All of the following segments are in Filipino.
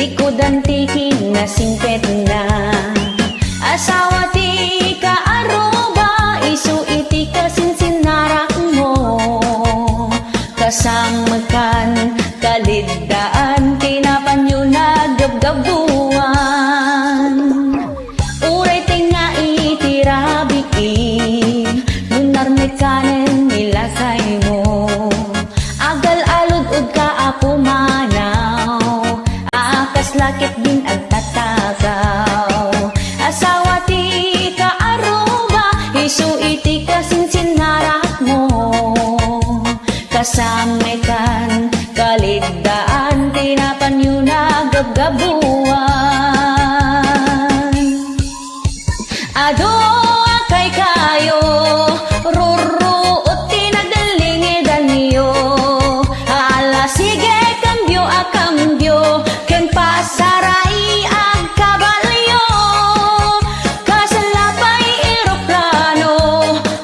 likodan ti kinasingpet na. Asawa ti kaaruba, isu iti kasinsinnarak mo. Kasama kan kalidaan, tinapanyo na gabgabuan. Uray tinga itirabikin, nunarmit kanen nilasay mo. Agal alud-ud ka apo manaw, aakas lakit din agtatagaw. Asawa ti kaaruba, isu iti kasinsinnarak mo. Kasama kan kaligdaan, tinapanyo na gabgabuan. Ado akay kayo, ruruot tinagdalingidan niyo. Hala sige kambyo a kambyo, ken pasaray ag kabalyo. Kasalapay eroplano,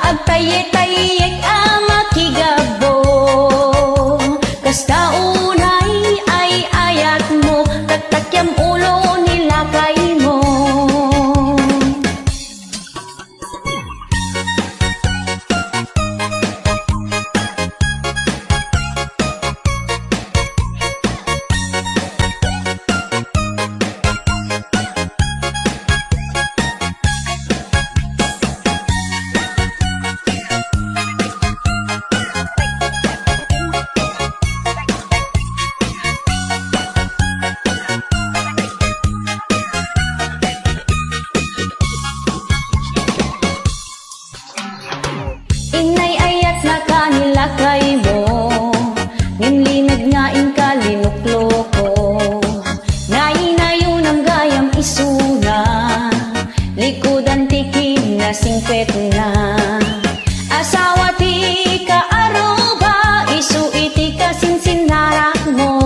ag taye-tayek a makigabo. Kasta unay ay ayat mo, taktakyam ulo nilakay mo. Inay ayat na kanilakay mo, nimlinag nga inkalinuklo-ko. Nainayon ang gayam isuna, likodan tikim na singpet na. Asawa ti kaaruba, isu iti kasinsinnarak mo.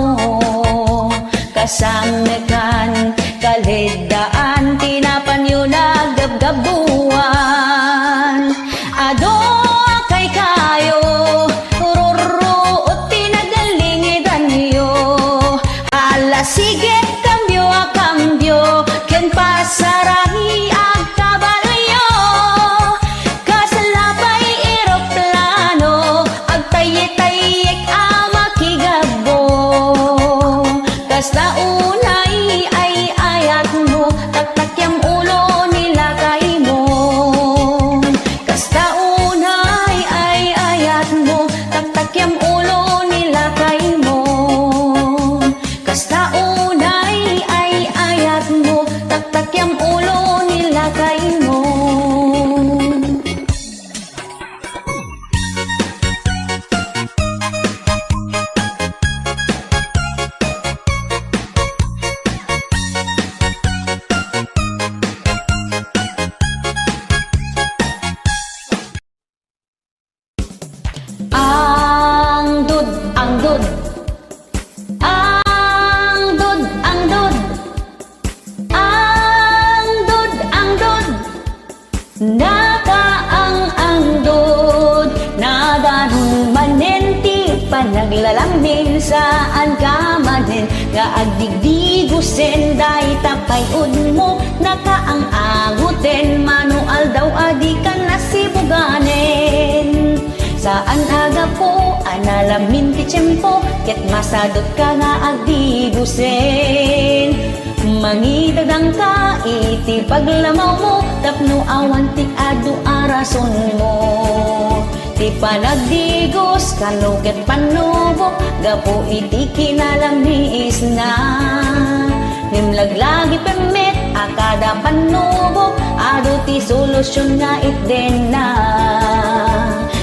Kasama kan kalidaan, tinapanyo na gabgabuan. Ado akay kayo, ruruot tinagalingidan niyo. Hala sige kambyo a kambyo, ken pasarahi ag kabalyo. Kasalapay eroplano, ag taye-tayek a makigabo. Kasta unay ay ayat mo, taktakyam ulo nilakay mo. Kasta unay ay ayat mo, taktakyam ulo nilakay mo. Kasta unay ay ayat mo, taktakyam ulo nilakay mo. Ang dud, ang dud, ang dud, ang dud, ang dud, ang dud, nakaang dud, nadanong manenti, panaglalambing saan ka manin, nga agdigdigusen, dahi tapay ud mo, nakaang aguten, manual daw adi ka nasibuganen. Saan aga po, analamin ti tiyempo, ket masadot ka nga agdigusen. Mangidadang ka, iti paglamaw mo, tapno awan ti adu arason mo. Ti panagdigos, kano ket panubo, gapo iti kinalamis na. Nimlaglagi pemmet, akada panubo, adu ti solusyon nga itden na.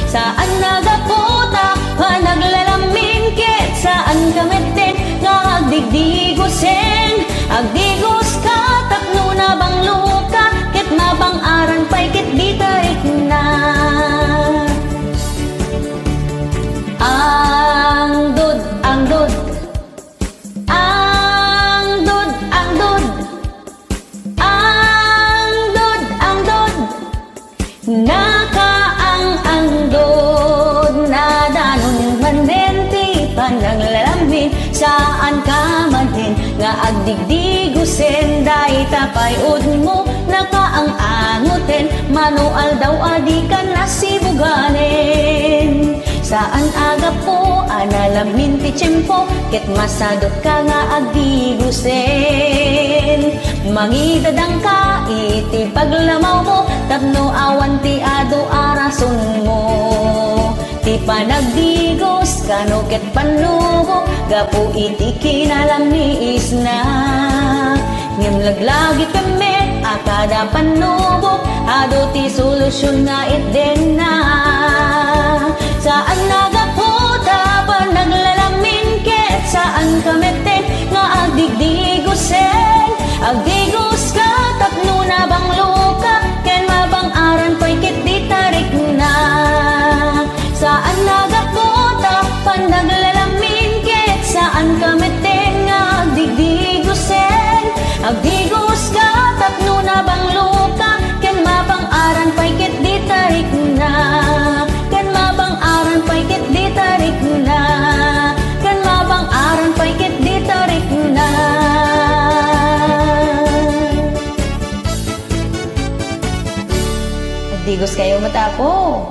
Saan nagaputa, panaglalamin ket saan kameten, nga agdigdigusen. Agdigos ka, tapno na bang luka, ket mabang-aran pa'y ket di tarik na. Ang dud, ang dud, ang dud, ang dud, ang dud, ang dud, nakaang dud, nadanon manenti, panaglalambing saan ka man din, nga nga agdigdigusen day tapayod mo nakaang-angoten manual daw adi ka nasibuganen. Saan aga po analamin ti tiyempo ket masadot ka nga agdigusen. Mangidadang ka iti paglamaw mo tapno awan ti ado arason mo. Ti panagdigos kano ket panlugo gapu iti kinalang ni isna. Ngem laglagi kami akada panubok ado ti solusyon nga itden na. Saan nagaputa pa naglalamin ket saan kameten nga agdigdigusen. Agdigos ka tapno na bang luka ken mabang aran pa'y ket di tarik na. Saan nagaputa pa naglalamin ket saan kameten nga agdigdigusen. Agdigos ka tapno na bang luka ken mabang aran pa'y ket di tarik na. Ken mabang aran pa'y ket di tarik na. Ken mabang aran pa'y ket di tarik na. Agdigos kayo matapo.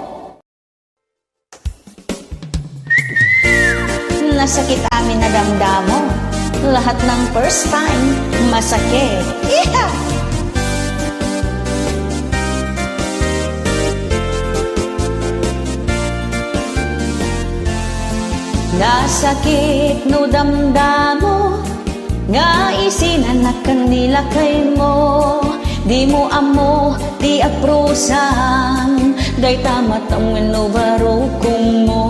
Nasakit amin na damdamo. Lahat ng first time, masakit. Yeah! Nasakit no damdamo, nga isinanak kanila kay mo. Di mo amo, di aprosam, day tamat ang inubarukong mo.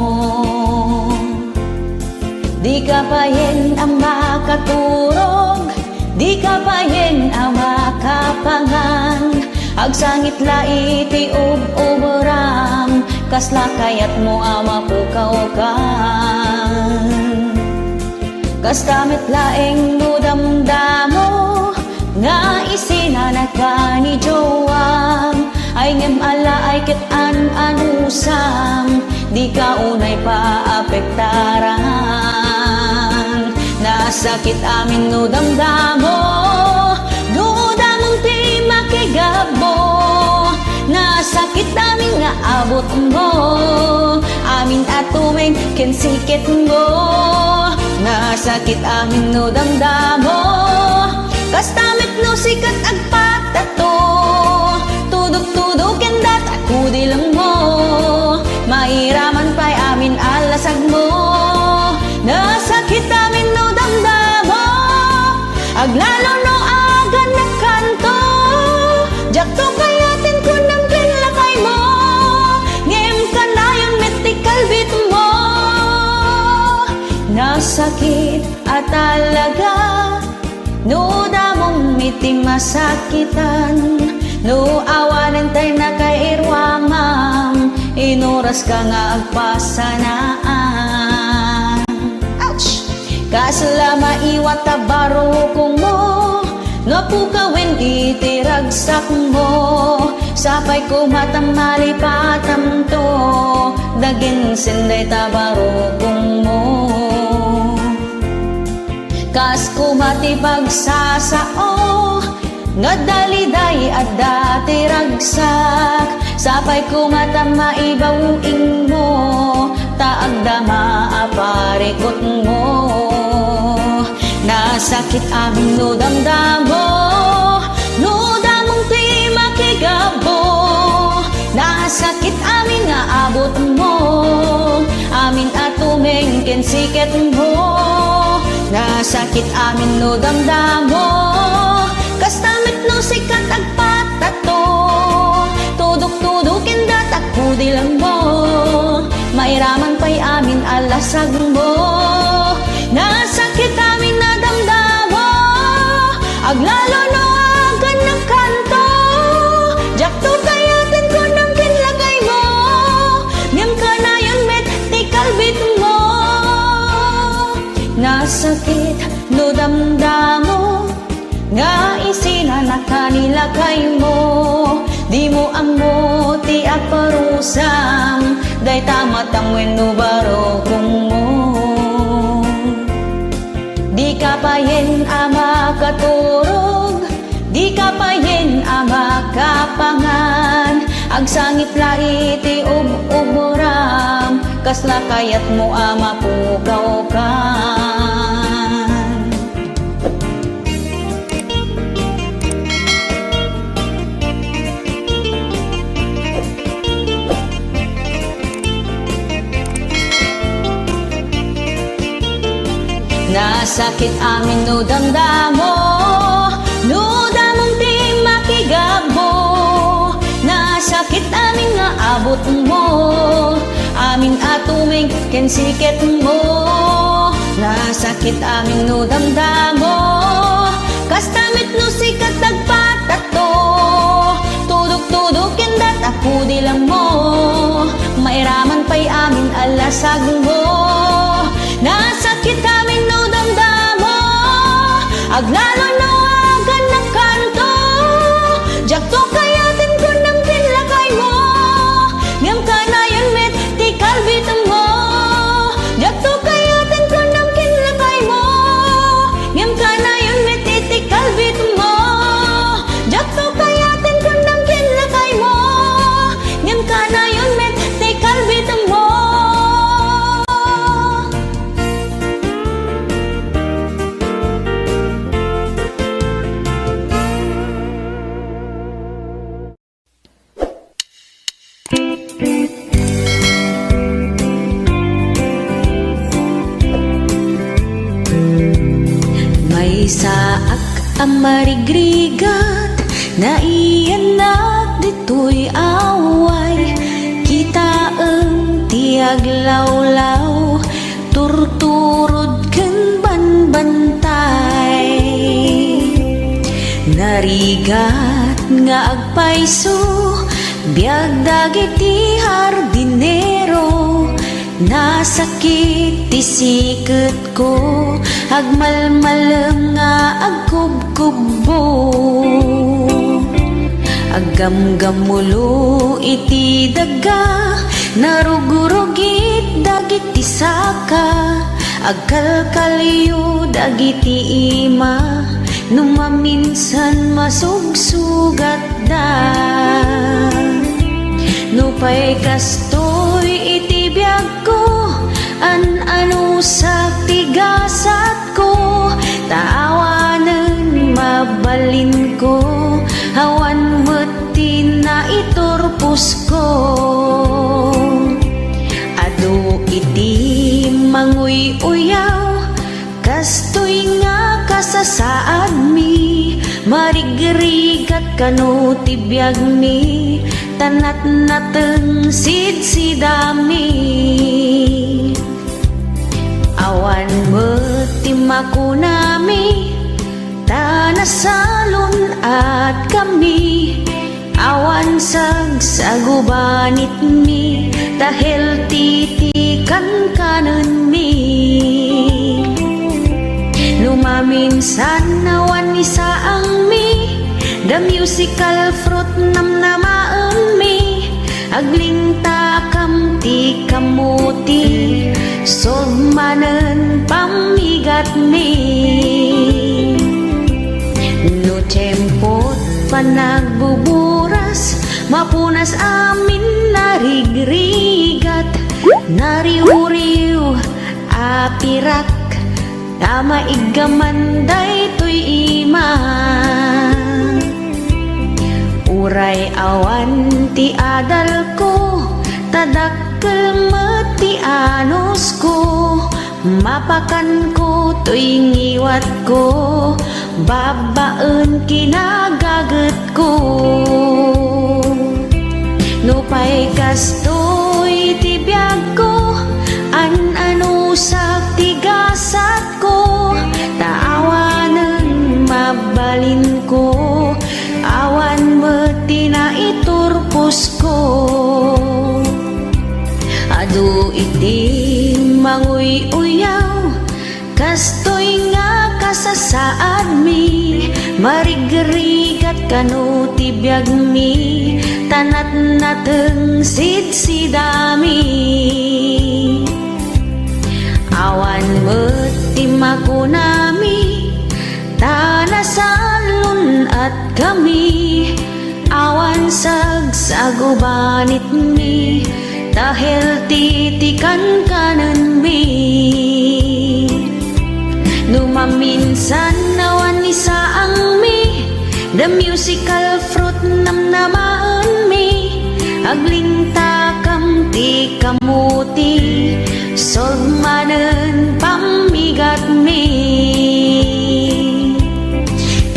Di ka payen ang makaturog, di ka payen ang makapangan. Agsangit lai ti ub-uburam, kasla kayat mo ang mapukaw-kan. Kas kamit laeng no damdamo, nga isinanak ka ni Joam. Ay ngem ala ay ket an-anusam, di ka unay paapektaran. Nasakit amin no damdamo, dudamong ti makigabo. Nasakit amin nga abot mo, amin atumeng kensikit mo. Nasakit amin no damdamo, kastamit no sikat agpatato. Tudok-tudok kendat ako di lang mo, mairaman pa'y amin alasag mo. Nasakit amin no damdamo, aglalo no agan na kanto. Jakto kayatin ko ng kinlakay mo, ngem ka na yung metikalbit mo. Nasakit at talaga, no damong miti masakitan. No awanin tayo na kay irwamam, inuras ka nga agpasanaan. Ouch! Kasla maiwat tabarukong mo, napukawin itiragsak mo. Sapay ko matamali patamto, daging sinday tabarukong mo. Kas kumati pagsasao, nga daliday at dati ragsak. Sapay kumata maibawing mo, taagdama aparikot mo. Nasakit amin no damdamo, no damong ti makigabo. Nasakit amin nga abot mo, amin atumeng kensiket mo. Nasakit amin no damdamo, kastamit no sikat agpatato. Tudok-tudok kendat ako di lang mo, mairaman pa'y amin alasag mo. Nasakit amin na damdamo, aglalo no agan ng kanto. Jakto kayatin ko ng kinlagay mo, ngem ka na yun met tikalbit mo. Nasakit no damdamo, nga isinanak kanila kay mo. Di mo amo ti agparusam, day tamat ang wenno barokong mo. Di ka payen ama sangit laiti uburam, kasla kayat mo ama pukaw kan. Nasakit amin no damdamo, no damong ti makigabo. Nasakit amin nga abot mo, amin atuming kensiket mo. Nasakit amin no damdamo, kastamit no sikat nagpatato. Tudok-tudok kendat ako dilang mo, mairaman pa'y amin alasag mo. Nasakit amin no damdamo, aglalo na wagan na kanto. Jakto kayatin ko ng kinlakay mo, ngam ka na yun met ti kalbitan mo. Jakto kayatin ko ng kinlakay mo, ngam ka na yun met ti kalbitan mo. Jakto kayatin ko ng kinlakay mo, ngam ka na yun met ti kalbitan mo. May saak ang marigrigat, na iyanak dito'y away. Kita ang tiag lawlaw, turturod kan banbantay. Narigat nga agpaiso, biag dagiti hardinero. Nasakit ti siket ko, agmalmalem nga agkubkubbo. Aggamgamulo iti daga, narugurugit dagiti saka. Agkalkaliyo dagiti ima, numaminsan masugsugat da. Nupay kastoy iti biag ko, an-ano sa tigasat ko. Taawanan mabalin ko, hawan meti na iturpos ko. Ado iti manguy-uyaw, kastoy nga kasasaad mi. Marigrigat kano tibiyag mi, tanat nateng sidsidami. Awan metimako nami, tanasalon at kami. Awan sagsagubanit mi, dahil titikan kanan mi. Lumaminsan awan isaang mi, the musical fruit namnamaan mi. Aglinta kam ti kamuti, solmanen pamigat mi. No tempot panagbuburas, mapunas amin narigrigat. Nariuriw apirak, tama igamanday to'y ima. Uray awan ti adal ko, tadakkel meti anos ko. Mapakan ko to'y ngiwat ko, babaen kinagaget ko. Nupay kastoy ti biag ko, an-ano sa tigasat ko. Taawanan mabalin ko, awan meti na iturpos ko. Adu iti manguy-uyaw, kastoy nga kasasaad mi. Marigrigat kano tibiyag mi, tanat nateng sidsidami. Awan metimako nami, tanasalon at kami. Awan awan sagsagubanit mi, dahil titikan kanan mi. Numaminsan nawan isa ang mi, the musical fruit namnamaan mi, agling takam ti kamuti, solmanen pamigat mi.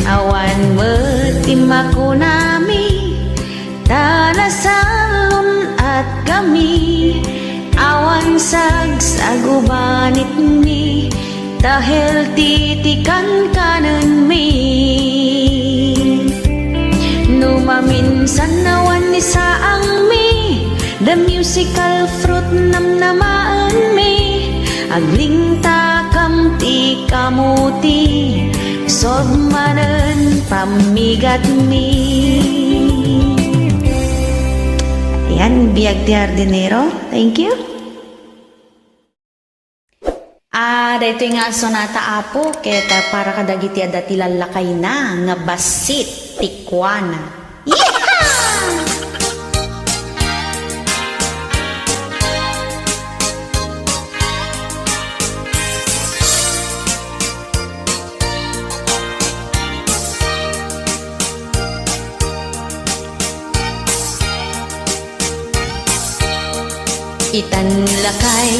Awan metimaku nami, tanasalon at kami, awan sagsagubanit mi, dahil titikan kanan mi. Numaminsan nawan isa ang mi, the musical fruit namnamaan mi, agling takam ti kamuti, solmanen pamigat mi. Ayan, biag ti hardinero. Thank you. Dito nga sonata apo, kaya para kadagiti adati lalakay na, nga basit tikwana. Yeehaw! Itan lakay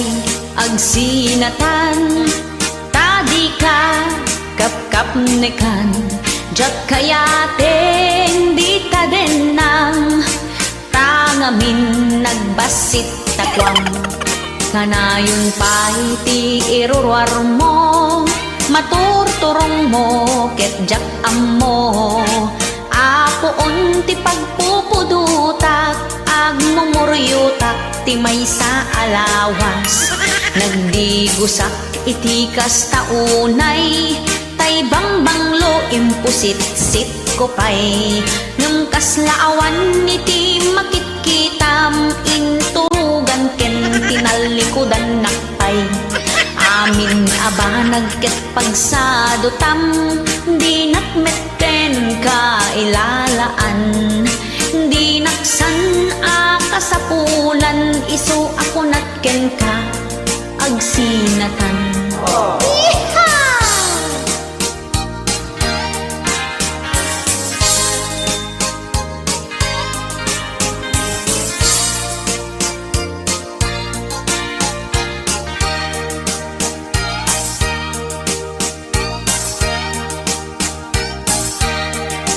agsinatan, tadi ka kapkap nekan, jak kayaten di tadenang, tangamin nagbasit takwam, kanayon pa'y ti irurwar mo, maturturong mo ket jak ammo, apoon ti pagpupudutak, agmumuryutak ti may sa alawas, nagdigusak iti kastaunay, tay bangbanglo impusit-sit ko pa'y, ngem kaslaawan iti makitkitam, inturugan ken tinalikudan nakpay, amin aba nagket pagsadutam, di nakmetten ka ilalaan, di naksan akasapulan, isu ako natken ka agsinatan.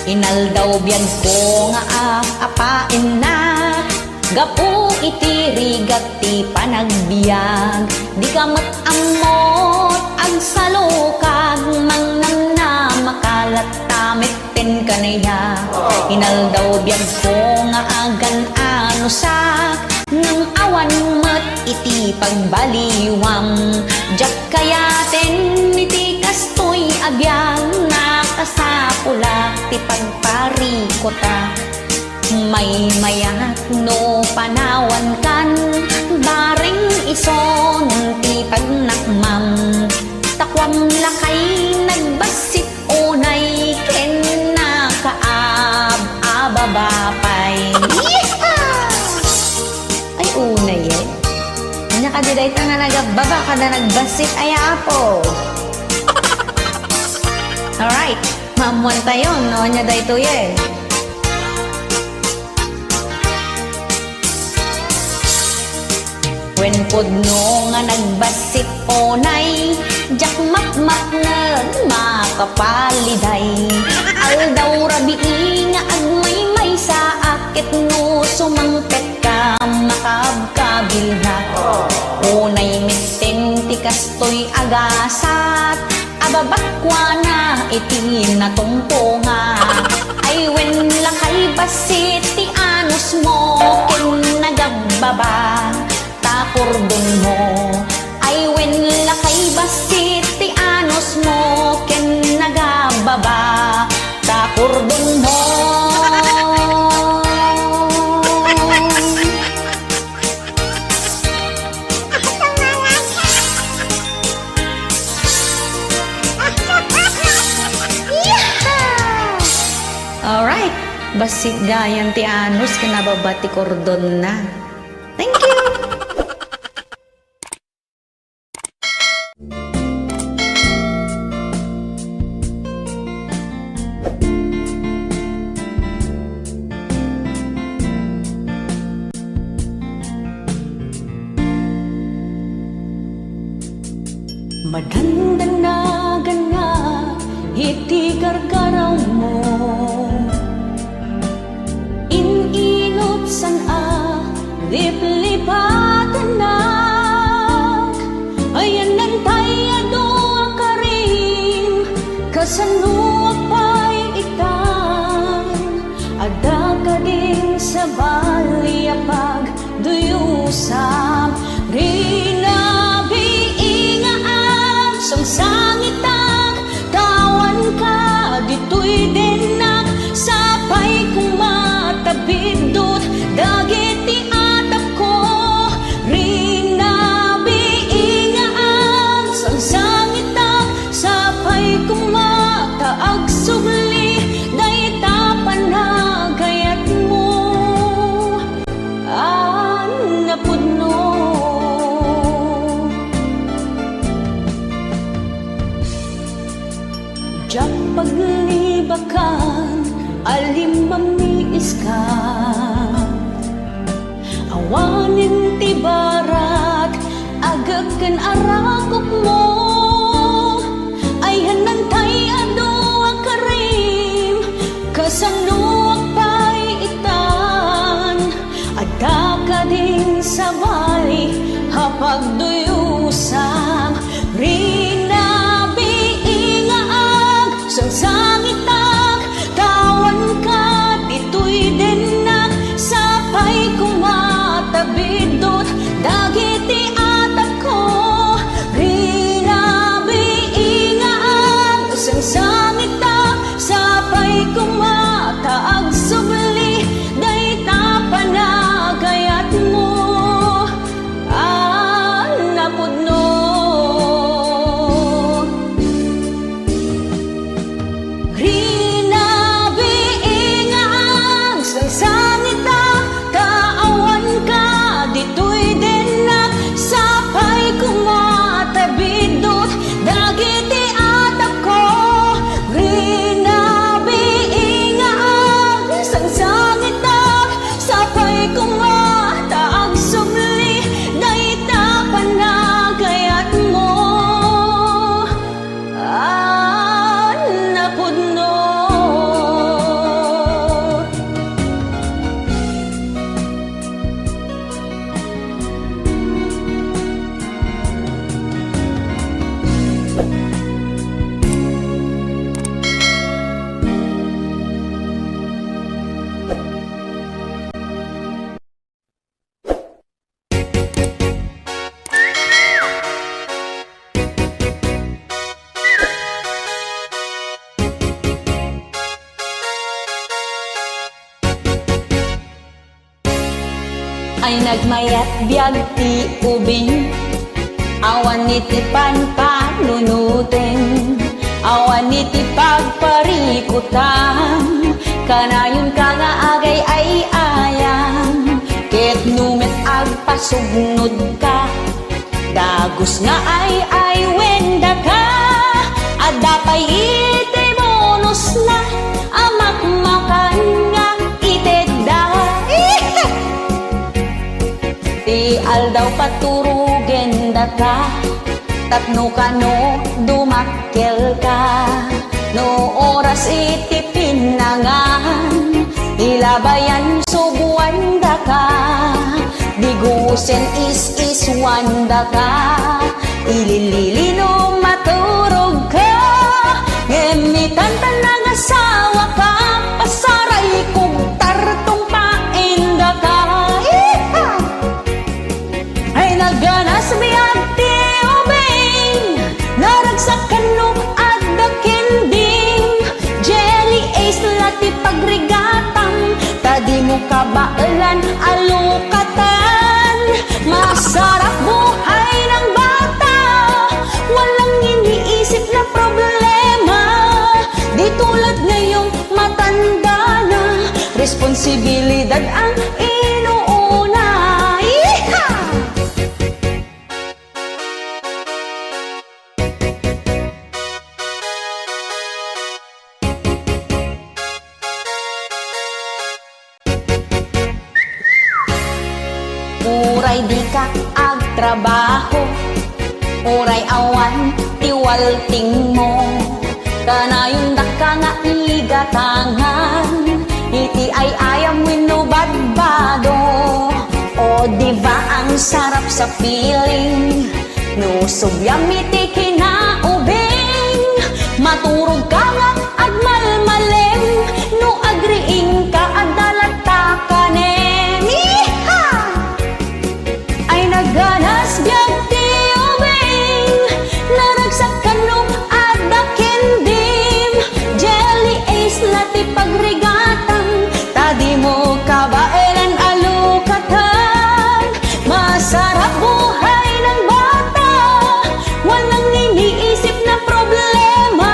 Inaldaw biyag ko nga apain na, gapu iti rigat ti panagbiag, di ka matamot ag salukag, mangnam na makalat tamit ten kanaya. Inaldaw biyag ko nga agan anusak, nang awan mat iti pagbaliwam, jak kayaten iti kastoy abyag, nakasapulak ti pagparikota, may mayat no panawan kan, baring ison ti pagnakmam, takwam lakay nagbasit unay, ken nakaab-ababapay. Ay unay eh, nakadiday ta nga nagababa ka na nagbasit ay apo. Alright, mamuan tayo, no? Nya dayto ye. When pudno nga nagbasit onay, jak makmak makapaliday, aldaw rabii nga agmay-may sa akit no, sumangpet ka makabkabilha, unay mitten ti kastoy agasat, ababakwa na iti natungtunga, ay when lakay basit ti anus mo, ken nagabbaba takurdon mo, ay when lakay basit ti anus mo, ken nagababa takurdon mo. Alright, Basit gayan ti Anos kinababati kordon na. Thank you! Madandanagan nga iti gargaraw mo, ininot san liplipatan na ayan ng tayado ka rin kasano pa'y itan ada ka din sa baliyapag duyusam rinabiingaan sang sangitag tawan ka dito'y dinak sapay kung matabidot dagiti atap ko rinabiingaan sang sangitag sapay kung mataag sugli dayta panagayat mo napudno jak paglibakan alim mamiis ka awanin ti barat agagkan arakop mo ay hanantay ado akarim kasano pa'y itan ada ka din sa bali hapag duyusang rinabiingaag sang sangitag tawan ka dito'y dinak sapay kumatabidot dagiti atap ko rinabiingaag sang sangitag sapay kumataag subli dayta panagayat mo napudno rinabiingaag sang sangitag kaawan ka dito'y dinak sapay kumatabidot dagiti atap ko rinabiingaag sang sangitag sapay kumataag subli dayta panagayat mo napudno ay nagmayat biyag ti ubing awan iti panpanunutin awan iti pagparikutan kanayon ka nga agay ay ayam ket numet agpasugnod ka dagos nga ay wenda ka adapay iti bonus na amakmakan nga itedda ti aldaw paturugen daka tapno kano dumakkel ka no oras iti pinangan ilabayan subuan daka digusen is wanda ka ilililino maturog ka ngemitan tanang asawa ka pasaray kong tartong painda ka ay naganas biyag ti ubing naragsak kanok at dakinding jelly ace lati pagrigatang tadi mo kabailan alukatan masarap buhay ng bata walang iniisip na problema di tulad ngayong matanda na Uray di ka agtrabaho, uray awan tiwalting mo. Kanayon da ka nga igatangan, iti ay ayam wenno badbado. O diba ang sarap sa feeling, no subyam iti kinaubing. Maturog ka nga agmalmalem, no agriing ka adalata kanem. Iha! Ay naganas biyag ti ubing, naragsak ka no adda kendim. Jelly ace lati pagregatan, tadi mo kabaelan alukatan. Masarap buhay ng bata, walang iniisip na problema.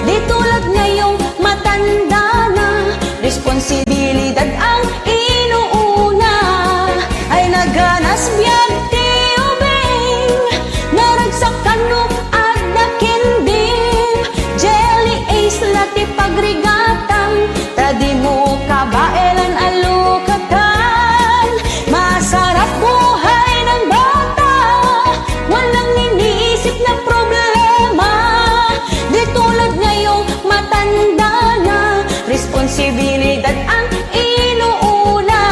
Di tulad ngayong matanda na, responsibilidad ang inuuna. Ay naganas biyag ti ubing, naragsak ka no adda kendim. Jelly ace lati pagregatan, tadi mo kabaelan alukatan. Masarap buhay ng bata, walang iniisip na problema. Di tulad ngayong matanda na, responsibilidad ang inuuna.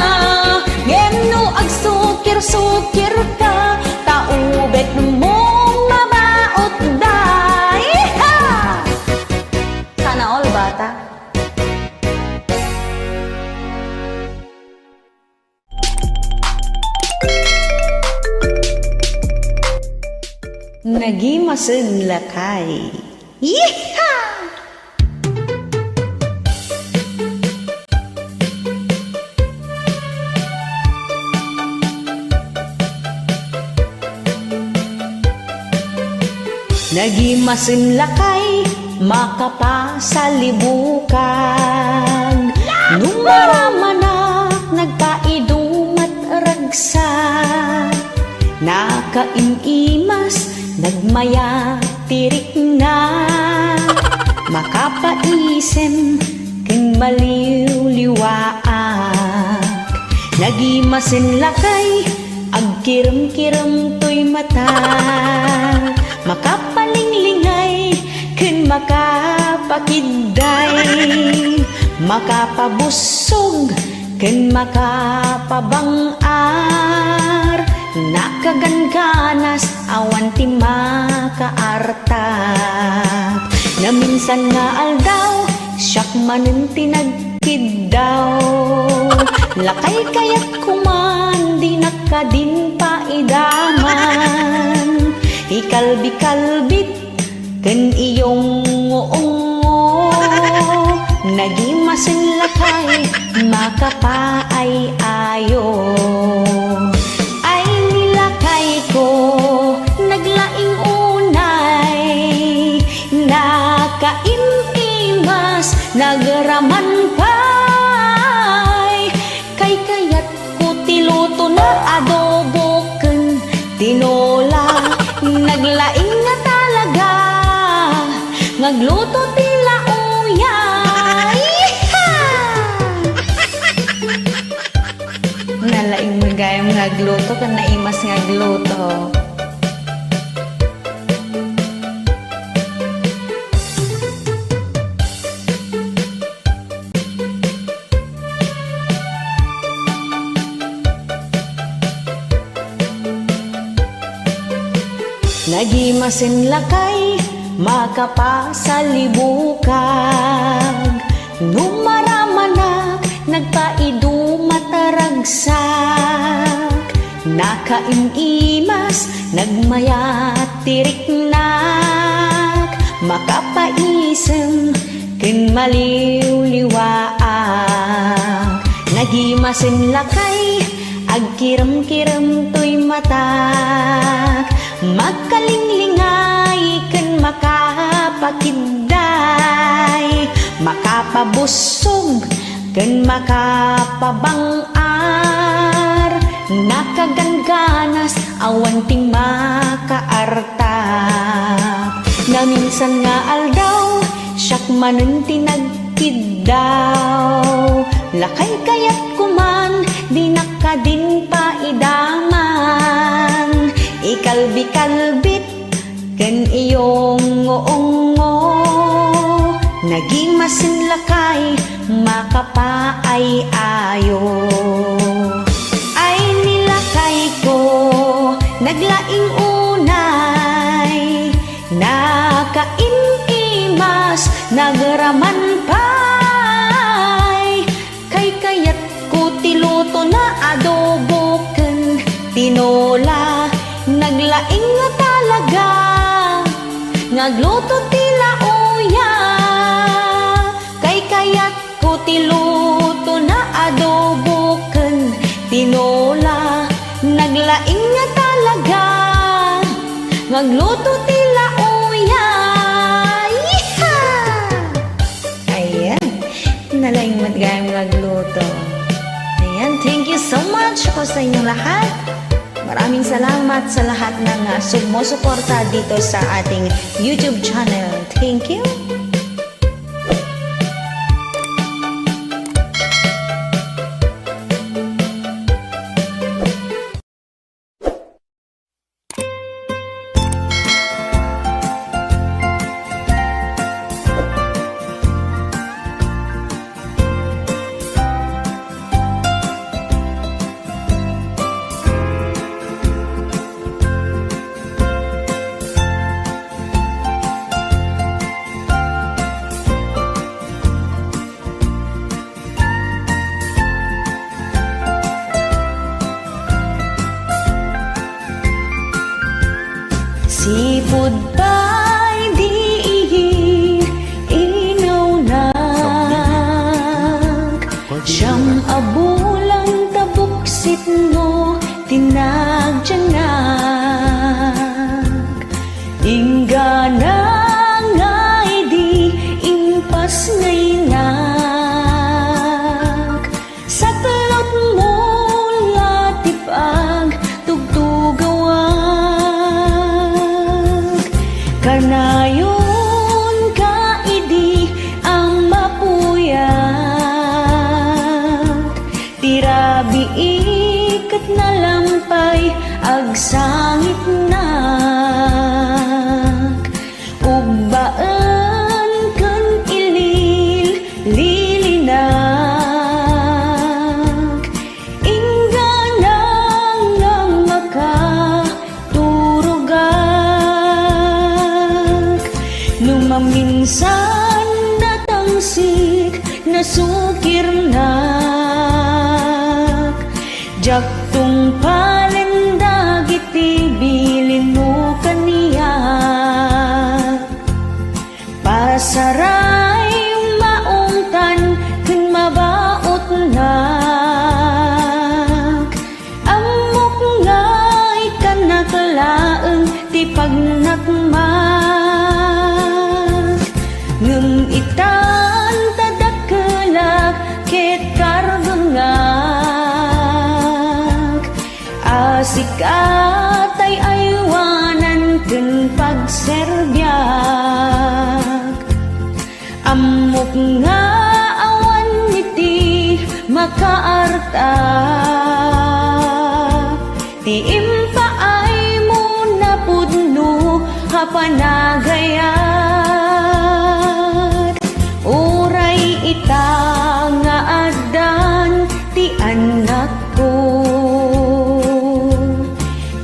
Ngeno agsukir-sukir ka, taubet mo mabaot da. Iha! Sana all bata. Nagimasag lakay. Yeeha! Nagimasin lakay, makapasalibukan. Numaramanak, nagpaidumat ragsak. Nakainimas, nagmaya tirik na. Makapaisem, kin maliw-liwaak. Nagimasin lakay, agkiram-kiram to'y mata. Makapalinglingay, kin makapakiday. Makapabusog, kin makapabangar. Nakaganganas, awan ti makaartak. Na minsan nga aldaw, siyak manen tinagkid daw. Lakay kaya't kuman, di nakadin pa idaman. Ikalbi-kalbit, ken iyong uungo. Nagimasin lakay, makapaay-ayo. Ay nilakay ko, naglaing unay. Nakaimimas, nagraman pa'y. Kay kayat ko tiluto na adobo ken tinola. Naglaing na talaga, ngagluto tila uyay. Nalaing magayang ngagluto kan naimas ngagluto. Nagimasin lakay, makapasalibukan. Numaramanak, nagpaidumat ragsak. Nakainimas, nagmayatirik nak. Makapaisem, ken maliw-liwaak. Nagimasin lakay, agkiram-kiram to'y matak. Makalinglingay, ken makapakiday. Makapabusog, ken makapabangar. Nakaganganas, awan ting makaartak. Na minsan nga aldaw, siyak manen tinagkid daw. lakay kayat kuman, di nakadin pa idaman. Ikalbi-kalbit, ken iyong ngoongo, naging masinlakay, makapaay ayo. Ay nilakay ko, naglaing unay, nakainimas, nagraman pay. Kay kayat ko tiluto na adobo ken tinola, naglaing nga talaga, nagluto tila uya. Kay kayat ko tiluto na adobo ken tinola, naglaing nga talaga, nagluto tila uya. Yeehaw! Ayan, nalaing matgayang nagluto. Ayan, thank you so much po sa inyong lahat. Maraming salamat sa lahat ng sumusuporta dito sa ating YouTube channel. Thank you! Sipod pa'y di inaunak, siyam abulang tabuksit mo, tinagtiyanak. Ingga na ngay di impas ngaynak, sa talot mo latipag tugtugawag. Kanayon kaidi ang mapuyat, tirabi ikat na lampay agsangit nak. Ugbaan kan ilil lilinak, ingga nang makaturugan. Numaminsan natangsik na sukirnak, jaktong palendag itibilin mo kaniya. Pasaray maungtan ken mabaot nak, amok ngay kanakalaeng ti pagnakmak. Ngem itan tadakelak ket kargengak, asik atay aywanan ken pagserbiak. Amok nga awan iti makaarta, ti impaay mo na pudno hapanagayat. Uray ita nga adan ti anak ko,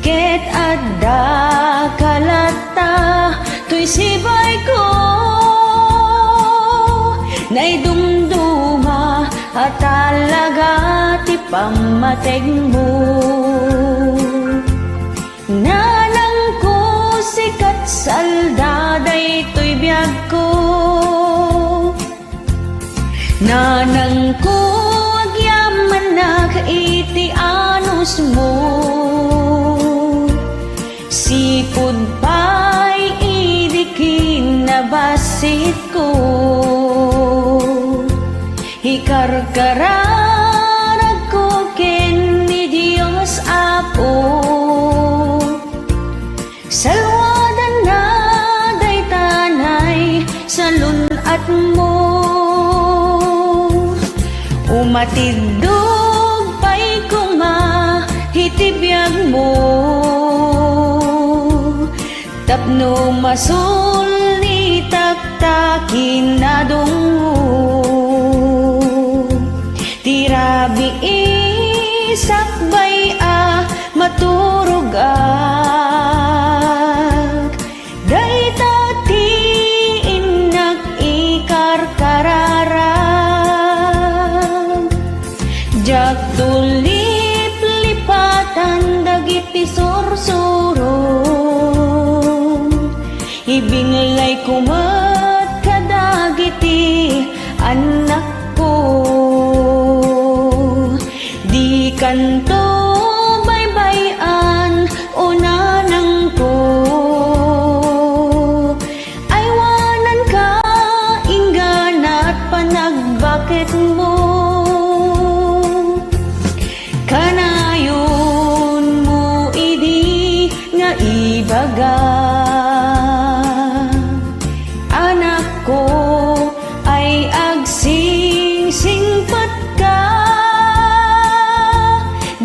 ket adda kalata tuy sibay ko. Naidumduma at talaga ti pamateg mo. Nanang ko sikat saldaday to'y biyag ko, nanang ko agyaman na kaiti anus mo. Sipod pa'y idikin na basit ko, hikarkararag ko ken ni Diyos Apo. Salwadan na day tanay sa lunat mo, Matidog pa'y kumahitibiyag mo, tapno masul ni taktakin na dungo. Tirabi isakbay maturugag, dayta tiin nag-ikarkararag. Jak tulip lipatan dagiti sursurong, ibinglay kumat kadagiti anak ko. Di kanto baybayan unanan ko, aywanan ka ingganat panagbakit mo. Kanayon mo idi nga ibaga, anak ko ay agsingsingpat ka.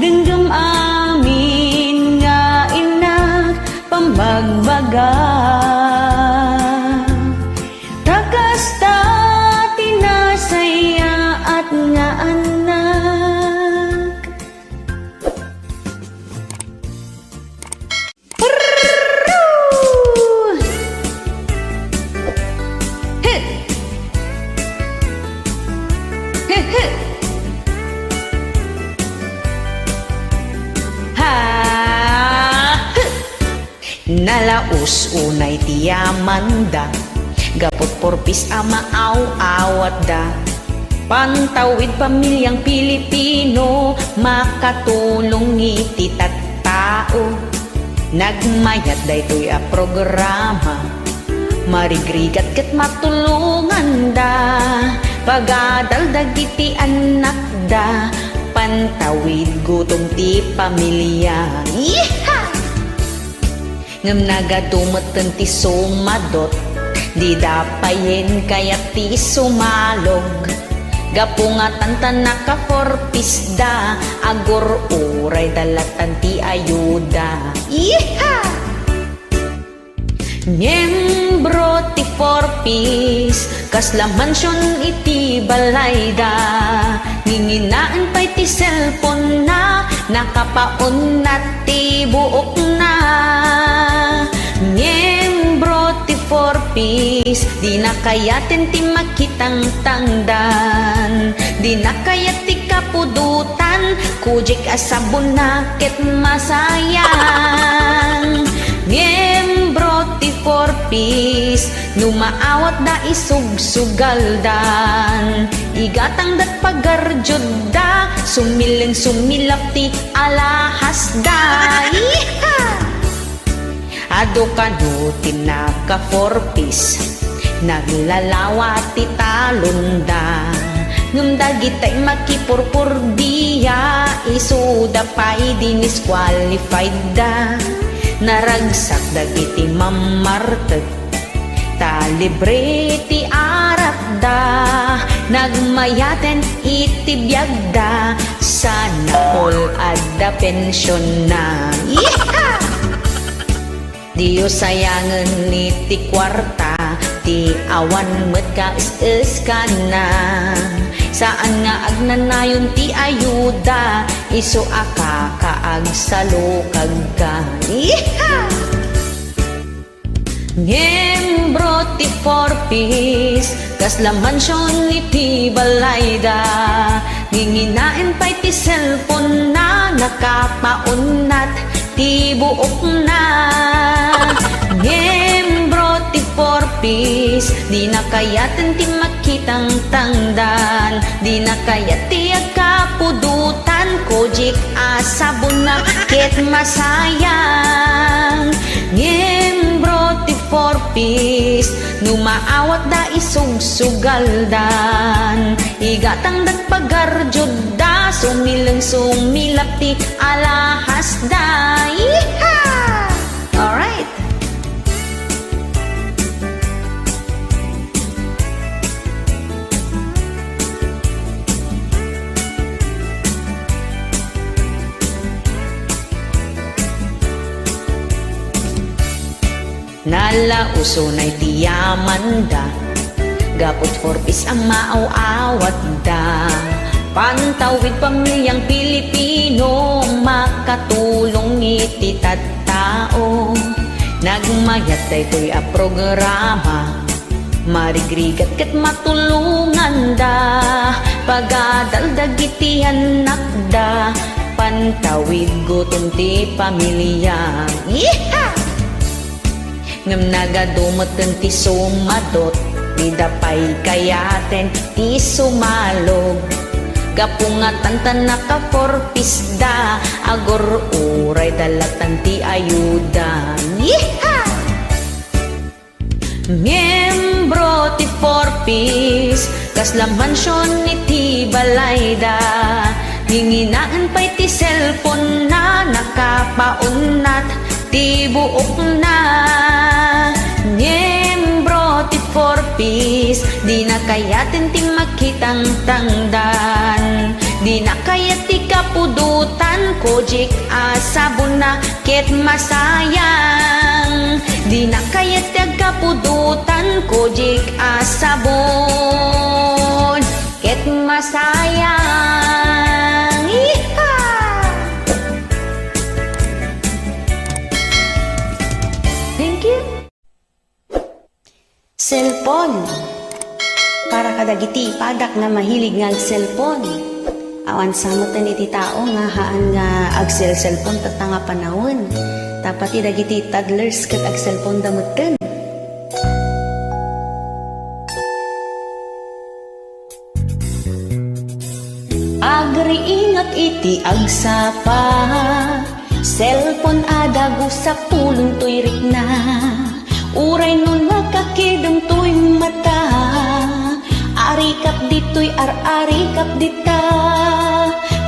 Denggam amin nga inak pambagbaga, takas ta tinasaya at nga anak. Purroo! Hit! Hit! Hit! Nalaus unay tiyamanda, gapot porpis ama aw-awat da. Pantawid pamilyang Pilipino, makatulong iti tattao. Nagmayat daytoy a programa, marigrigat ket matulungan da. Pagadaldag iti anak da, pantawid gutom ti pamilya. Yeeha! Ngem nagadumeten ti sumadot, di dapayen kaya ti sumalog. Gapungatan ta naka-forpis-da, agor uray dalatan ti ayuda. Yeeha! Miyembro ti forpis, kasla mansyon iti balayda. Nginginaan pa'y ti cellphone na, nakapaon na ti buok na. Miyembro ti forpis, di na kayatin ti makitang tangdan. Di na kayat ti kapudutan, kujik asabon na ket masayang. Miyembro ti forpis, numaawat da isugsugaldan. Igatang dat pagarjod da, sumileng sumilap ti alahas da. Yeeha! Ado kanu tinaka-forpis, naglalawa ti talunda. Ngem dagitay makipurpur diya, isuda pa'y dinisqualified da. Naragsak dagiti mamarteg, talibre ti arat da. Nagmayaten iti biyag da, sana all adda pensyon na. Yeeha! Diyo sayangan iti kwarta, ti awan met ka is ka na. Saan nga agnanayon ti ayuda, iso aka kaag salukag ka. Yeeha! Miyembro ti forpis, kasla mansyon iti balayda. Nginginain pa'y ti cellphone na, nakapaunat ti buok na. Miyembro ti forpis, di na kayaten ti makitang tangdan. Di na kayat ti agkapudutan, kojik asabon na ket masayang. Miyembro ti forpis, numaawat da isugsugaldan. Igatang dat pagarjod da, sumileng sumilap ti alahas da. Yeeha! Alright. Ala usunay tiyaman da, gapot forpis ang maaw-awat da. Pantawid pamilyang Pilipino, makatulong iti tattao. Nagmayat daytoy a programa, marigrigat ket matulungan da. Pagadaldag iti anak da, pantawid gutom ti pamilya. Yeeha! Ngam nagadumeten ti sumadot, di dapay kayaten ti sumalog. Gapungatan tan naka-forpis da, agor uray dalatan ti ayuda. Yeeha! Miyembro ti forpis, kasla mansyon iti balay da. Hinginaan pa'y ti cellphone na nakapaunat ti buok na. Miyembro ti forpis, di na kayatin ti makitang tangdan. Di na kayat ti kapudutan, kojik asabon na ket masayang. Di na kayat ti kapudutan, kojik asabon ket masayang. Iha! Thank you. Cellphone. Para kadagiti padak nga mahilig nga ag cellphone. Awan samutan iti tao nga haan nga ag cellphone tatanga panahon. Tapati dagiti toddlers ket ag cellphone damutten. Agriingat iti agsapa, cellphone adago sa pulong tuyrik na. Uray nun nakakidong tuy mata, arikap dito'y arikap dita.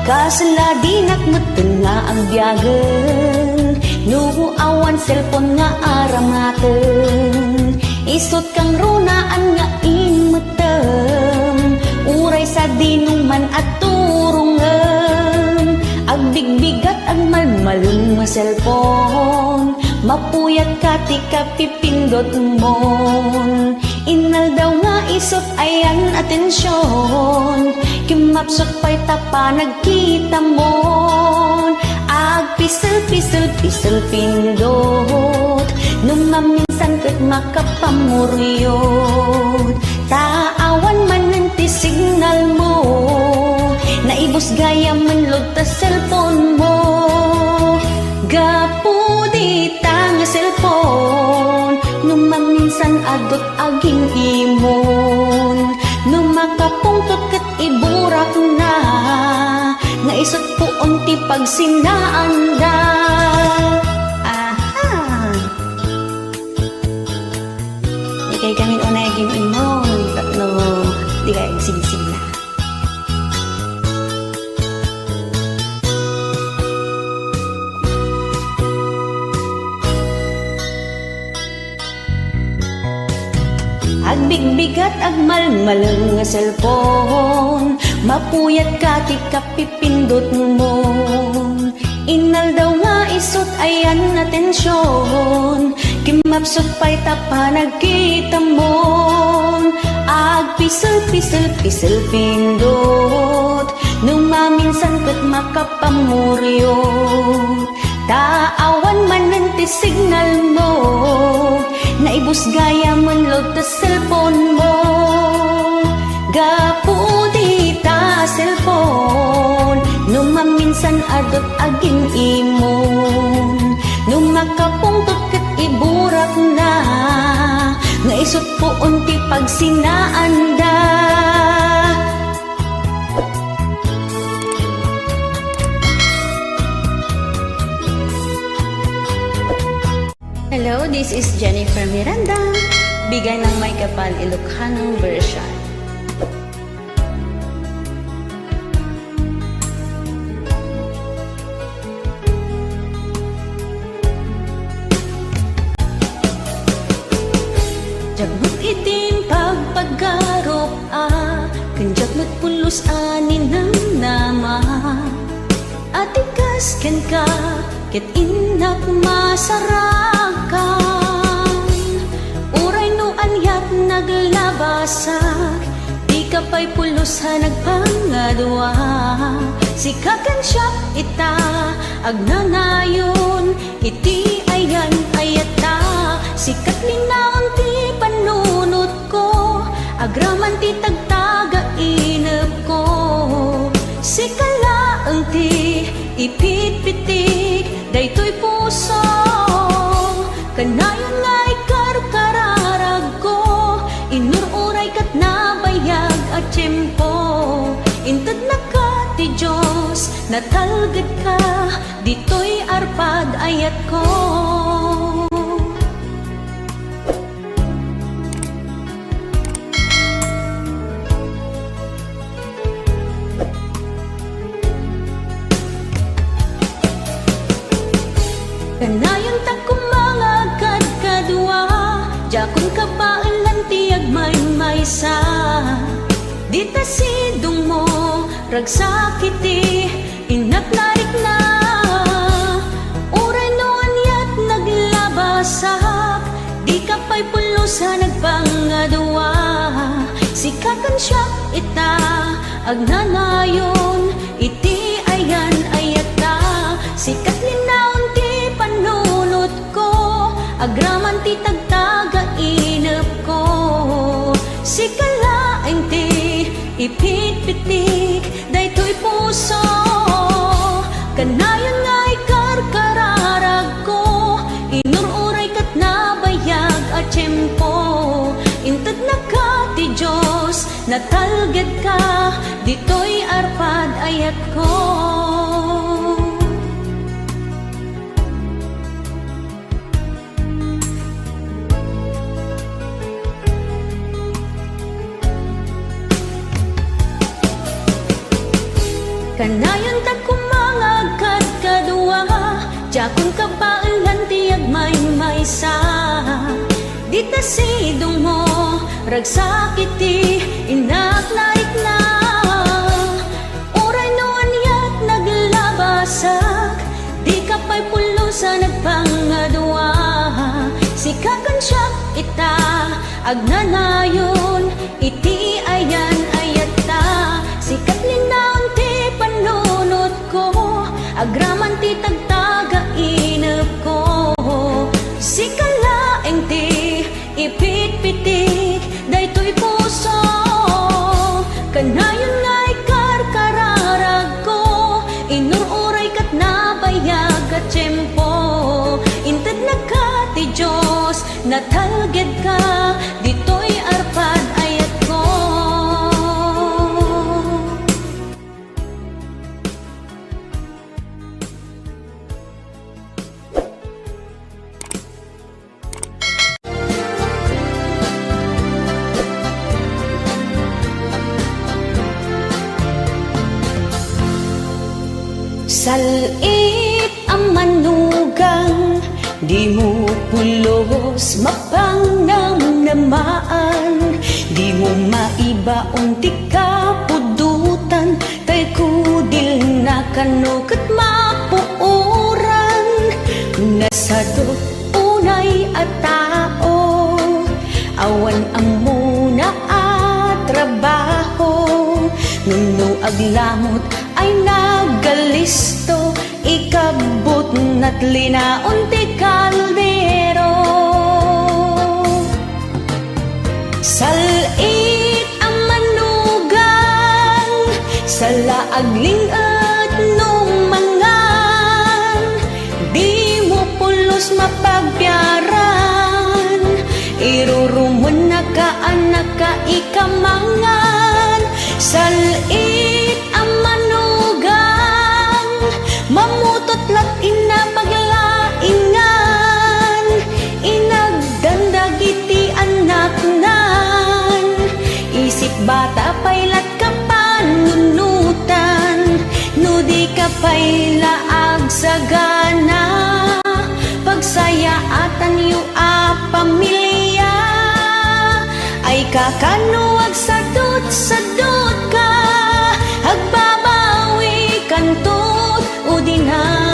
Kasla di nakmeten nga ang biyagen, nuawan cellphone nga aramaten. Isot kang runaan nga imetem, uray sa dinuman at turungan. Agbigbigat ang malmalong ma cellphone, mapuyat ka ti kapipindot mo. Inal daw nga isot ayan atensyon, kimapsot pa'y tapa nagkita mo. Agpisel pindot, numaminsan ket makapamuryot. Taawan man ng ti signal mo, naibos gaya manlod ta cellphone mo. Gapu di nga cellphone, numaminsan adot aging imon. Numakapungtot ket iburak na, nga isot puon ti pagsinaan da. Aha! Di kay kami unay aging imon, tatlo di kay agsigisig na. Agbigbigat agmalmalang nga cellphone, mapuyat ka ti kapipindot mo. Inal daw nga isot ayan atensyon, kimapsot pa'y tapa nagkita mo. Agpisel pindot, numaminsan ket makapamuryot. Taawan man ng ti signal mo, naibus gaya manlod ta cellphone mo. Gapu di ta cellphone, numaminsan adot aging imon. Numakapungtot ket iburak na, nga isot puon ti pagsinaan da. Hello, this is Jennifer Miranda, bigay ng May Kapal Ilocano version. Jagmut itim pagpagarop kanjak matpulos anin ng nama. Atikas ken ka, ket inak masarakan. naglabasak, di ka pa'y pulos ha nagpangadwa. Sikakan siya ita, agnanayon, iti ayan ayata. Sikat linaon ti panunot ko, agraman ti tagtaga inep ko. Sikalaang ti ipit-pitik, daytoy puso, kanayon nga ikarkararag ko. Inururay kat nabayag at tiyempo, intad na ka ti Diyos, natalgad ka, dito'y arpad ayat ko. Kanayon ta kumangagad kadwa, jakon ka pa tiyag may-maysa. Dita sidong mo, ragsakiti, inaknarik na. Uray noon yat naglabasak, di ka pa'y pulusa nagpangadwa. Sikakan siya ita, agnanayon, iti ayan ayata. Sikat linaon ti panunot ko, agraman ti tagtaga inep ko. Sikalaing ti ipit-pitik, daytoy puso, kanayon nga ikarkararag ko. Inururay kat nabayag at tiyempo, intad na ka ti Diyos, natalgad ka, dito'y arpad ayat ko. Kanayon ta kumangagad kadwa, jakon ka pa tiyag may-maysa. Dita sidong mo, ragsakiti, inaknaik na. Uray noon yat naglabasak, di ka pa'y pulusa nagpangadwa. Sikakan siya ita, agnanayon, iti ayan ayata. Sikat linaon ti panunot ko, agraman ti tagtaga inep ko. Sikalaeng ti ipit-pitik, daytoy puso, kanayon nga ikarkararag ko. Inururay kat nabayag at tiyempo, intad na ka ti Diyos, natalgad ka, dito'y arpad ayat ko. Salit ang manugang, di mo pulos mapangnamnamaan. Di mo maibaon ti kapudutan, tay kudil na kanukat mapuuran. Nasadot unay at tao, awan ang muna at trabaho. Nuno aglamot ay nagalisto, ikabot na't linaon ti kaldero. Salit ang manugang, salaagling at nung mangan. Di mo pulos mapagbiaran, irurumon na ka anak ka ikamangan. Salit ang manugang, mamutot lat inapaglaingan. Inagdandag iti anak nan, isip bata paylat ka panunutan. No di ka pay laag sagana, pagsayaatan yu a pamilya. Ay kakanuag sadot-sadot ka, agbabawi kantot o dinak.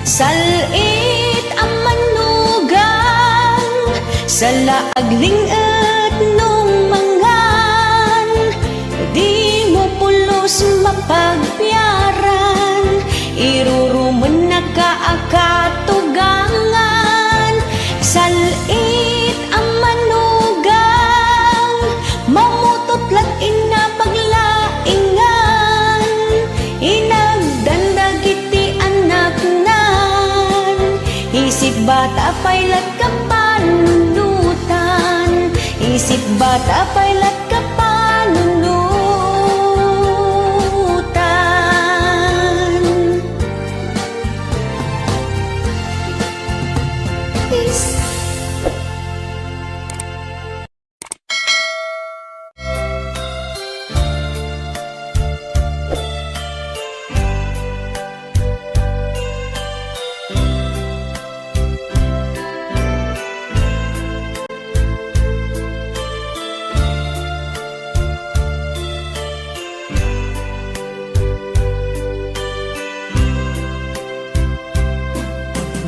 Salit ang manugang sa laagling at numangan, di mo pulos mapagpiaran, iruruman na kaakatugangan. Salit ang manugang, mamutotlat inapaglaingan, inagdandagiti anak nan, isip bata pailat kapanunutan, isip bata pailat kapanunutan.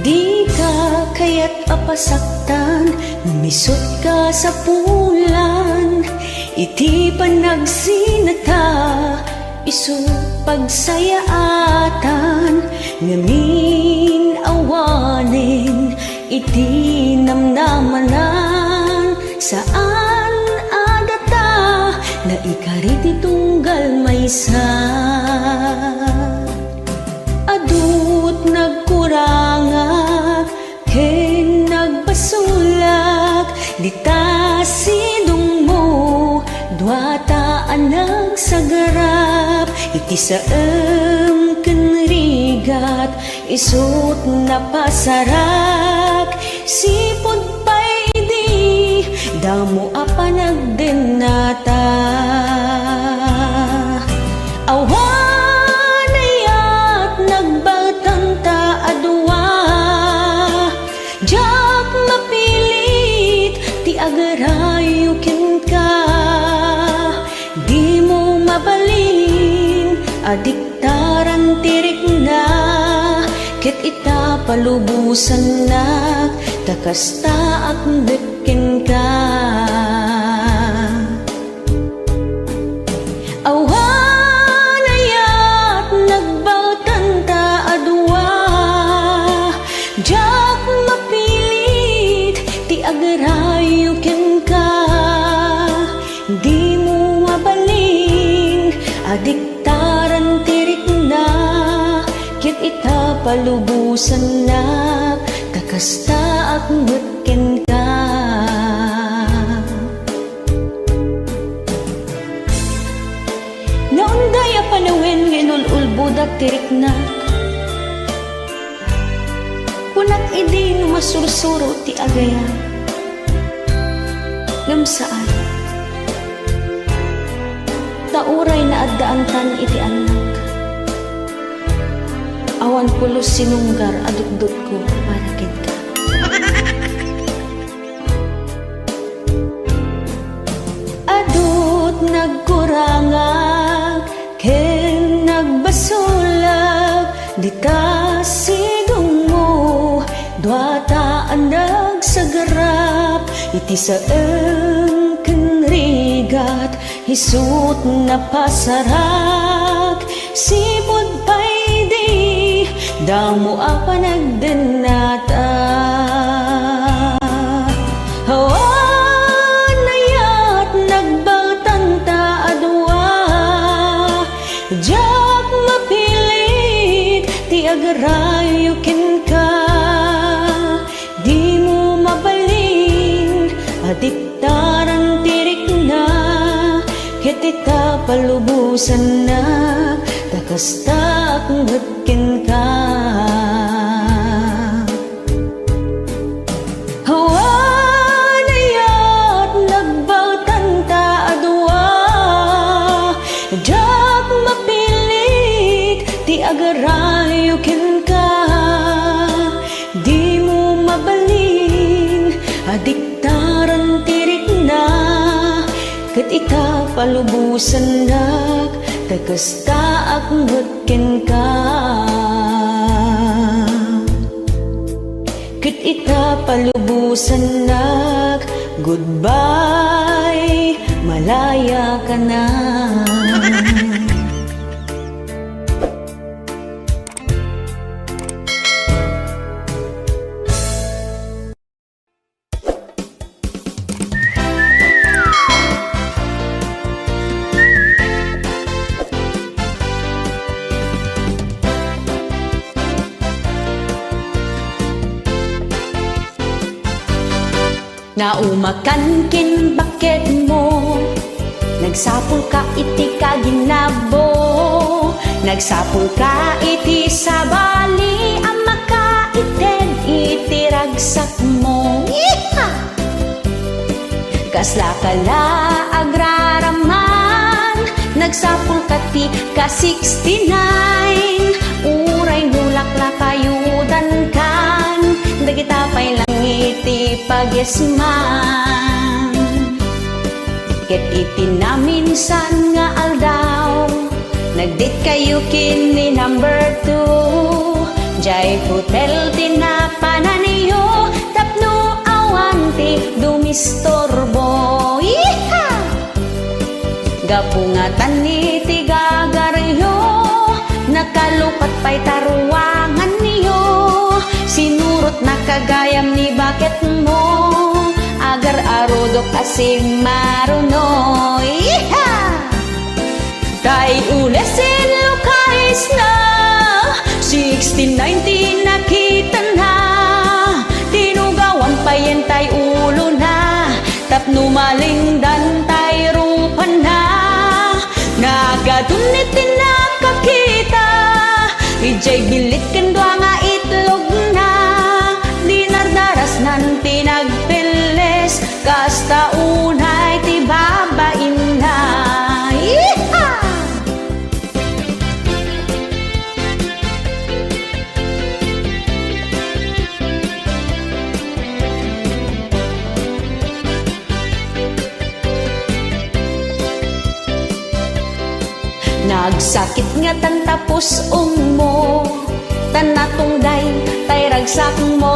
Di ka kaya't apasaktan, misot ka sa pulan, iti panagsinata, iso pagsayaatan, ngamin awanin, iti namnamanan, saan adata, na ikariti tunggal maysa. Adut nagkurangak, ken nagpasulak, di ta sidong mo, duataan nagsagarap, iti saem ken rigat, isut napasarak, sipod pay di, damo apa nagdenata. Awanayat nagbatanta adwa, jak mapilit ti agarayo ken ka, di mo mabalin adiktaran tirik na, ket ita palubusan na, takasta ak beken ka. Awanayat nagbatanta adwa, jak mapilit ti agarayo ken ka, di mo mabalin adiktaran tirik na, ket ita palubusan na, takasta ak beken ka. Naundaya panawen nginulul budak tirik na, kunak idi masursuro ti agaya, ngam saan tauray na addaantan iti anak, awan pulos sinunggar adukdut ko para ken ka. Adut nagkurangak, ken nagbasulak, di ta sidong mo, duataan nagsagarap, iti saem ken rigat, isut napasarak, sipod pay di, damo apa nagdenata. Hawanayat nagbatanta adwa, jak mapilit ti agarayo ken ka, di mo mabalin adiktaran tirik na, ket ita palubusan na, takasta ak beken ka. Hawanayat nagbatanta adwa, jak mapilit ti agarayo ken ka, di mo mabalin adiktaran tirik na, ket ita palubusan na, takasta ak beken ka. ita palubusan goodbye, malaya ka na. Naumakan kin bakit mo, nagsapul ka iti kaginabo, nagsapul ka iti sabali, ang makaited iti ragsak mo. Kasla kala agraraman, nagsapul ka ti ka 69, uray nulakla kayudan kan, dagita pay lang iti pagyesman. Ket iti naminsan nga aldaw, nagdate kayo kini number 2, jay hotel tinapanan niyo, tapno awan ti dumistorbo. Gapungatan iti gagaryo, nakalupat pa'y taruangan niyo, sinurot na kagayam ni bakit mo, agar arodok asim maruno. Tay ulesin lukais na 1619 nakita na, tinugawan pa yan tay ulo na, tapno malingdan tay rupan na, nagadunit nakakita, ijay bilit kandwa nga itlog na, dinardaras nan tinagpiles, kasta unay ti babain na. Nagsakit nga tan tapos mo, tanatungday tay ragsak mo,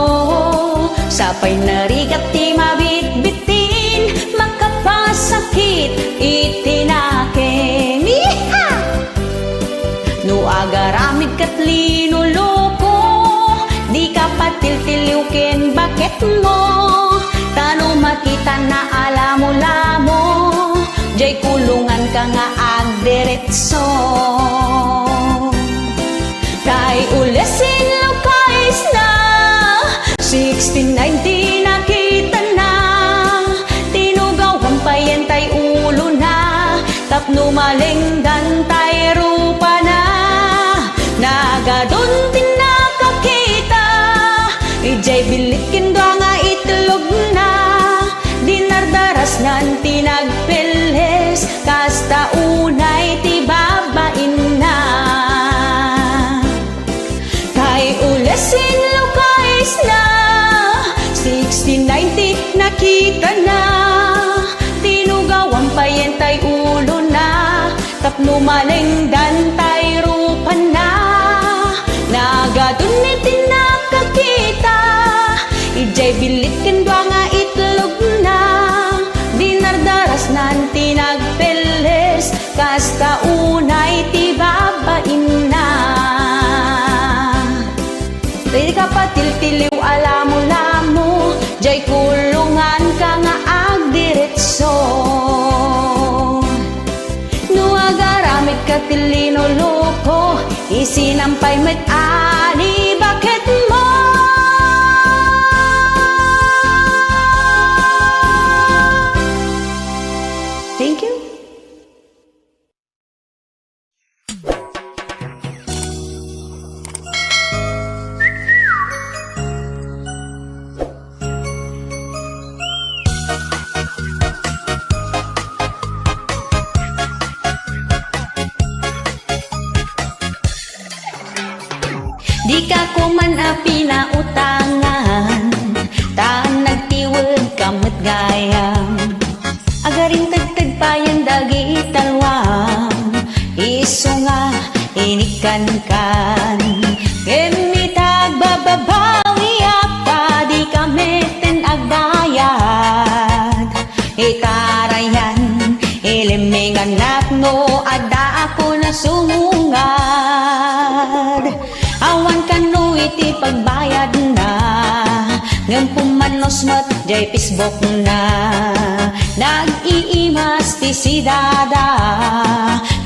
sapay narigat ti mabitbitin, makapasakit itinaking. No agaramid kat linuloko, di ka patiltiliukin bakit mo, tano makita na alamulamo, jay kulungan ka nga agdiretso. Tay ulesin lukais na 1619 nakita na, tinugawan pa yan tay ulo na, tapno malingdan tay rupa na, nagadun din nakakita, ijay bilikin doa nga itlog na, dinardaras nan tinagpiles, kasta unay ti babain na. Tay ulesin lukais na 1690 nakita na, tinugawan pa yan tay ulo na, tapno malingdan tay rupan na, nagadunit nakakita, ijay bilit kandwa nga itlog na, dinardaras nan tinagpiles, kasta unay ti babain na. Di ka patiltiliw alamo-lamo, jay kulungan ka nga agdiretso. No agaramid ka tilinuloko, isinampay met ani bakit mo. Thank you. Di ka kuman pinautangan, taan nagtiwag kamot gayam, agaring tagtag payan dagi talwam, iso nga inikan-kan, kemitag bababawi apa di iti pagbayad na ngem pumanos met jay Facebook na nag-iimas ti si dada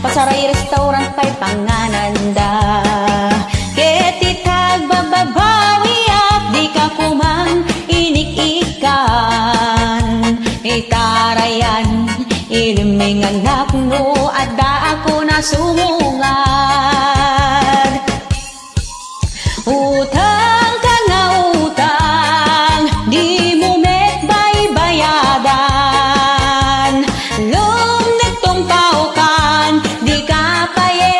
pasaray restaurant pa'y pangananda ket itagbababawi at di ka kumang inikikan itarayan ilming anak no adda ako na sumungad utang ka nga utang di mo met baybayadan lumnek tong paukan di ka paye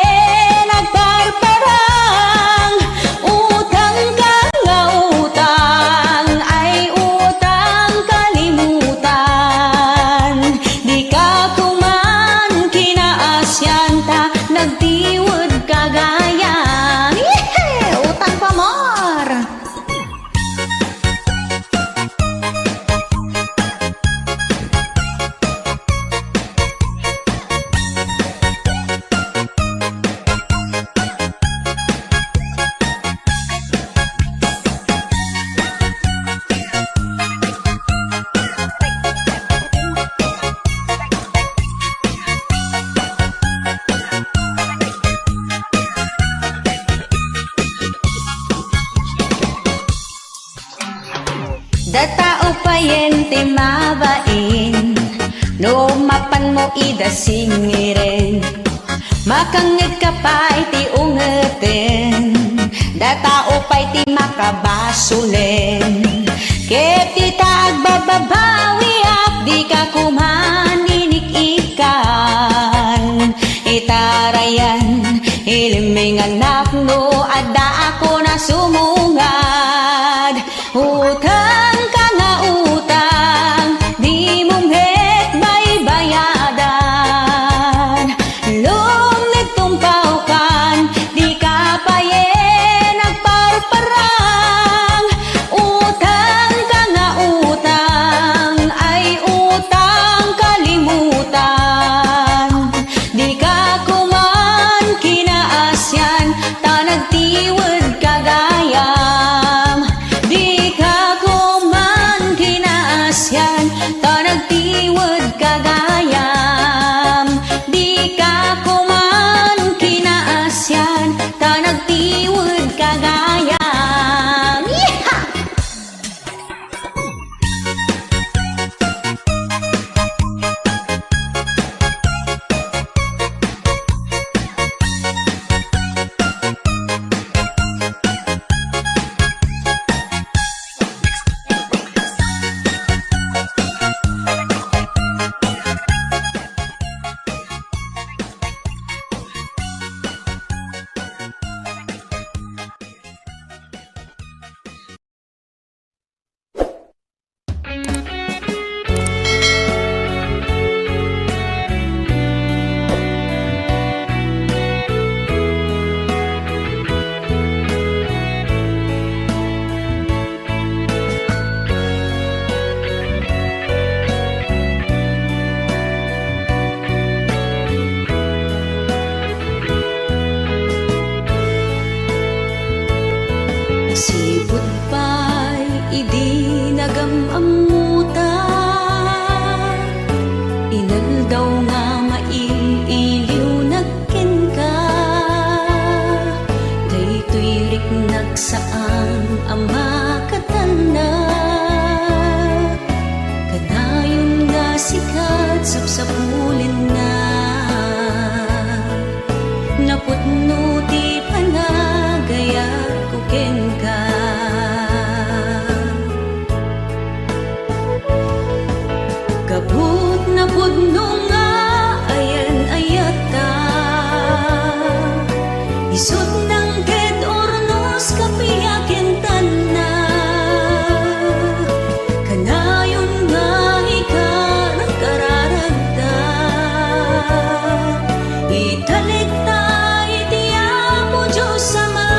nagparparang utang ka nga utang ay utang kalimutan di ka kuman kinaasyan ta nagtiwod kagayan utang pamor. Datao pa yente mabain no mapan mo idasingiren makangit ka pa iti ungetin datao pa iti makabasulen ket ita agbababawi at di ka kumaninik-ikan itarayan ilming anak no adda ako na sumungad utang ka nga utang di mo met baybayadan lumnek tong paukan di ka paye nagparparang utang ka nga utang ay utang kalimutan di ka kuman kinaasyan ta nagtiwod kagayam di ka kuman kinaasyan ta nagtiwod kagayam di ka kuman kinaasyan ta nagtiwod kagayam yeeha! Sipot pa'y idinagamuta inaldaw nga maililiw nagken ka daytoy riknag saan ama katanda kanayon nga sikat sapsapulin na naputno ti panagaya kuken ka kabut na pudno nga ayan ayata isot ng ket ornos kapiyaken tanna kanayon nga ika nagkararagda italikta iti Apo Diyos Ama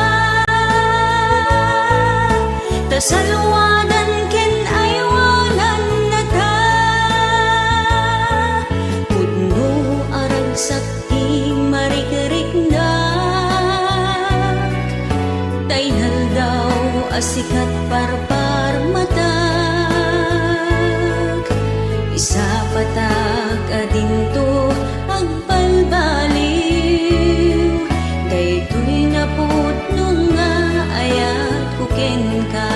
tasalwanan ken aywanan na ta pudno arag sakti marikrik na tainaldaw asikat parpar matag, isa patag adinto agbalbaliw, daytoy napud nung nga ayat kuken ka.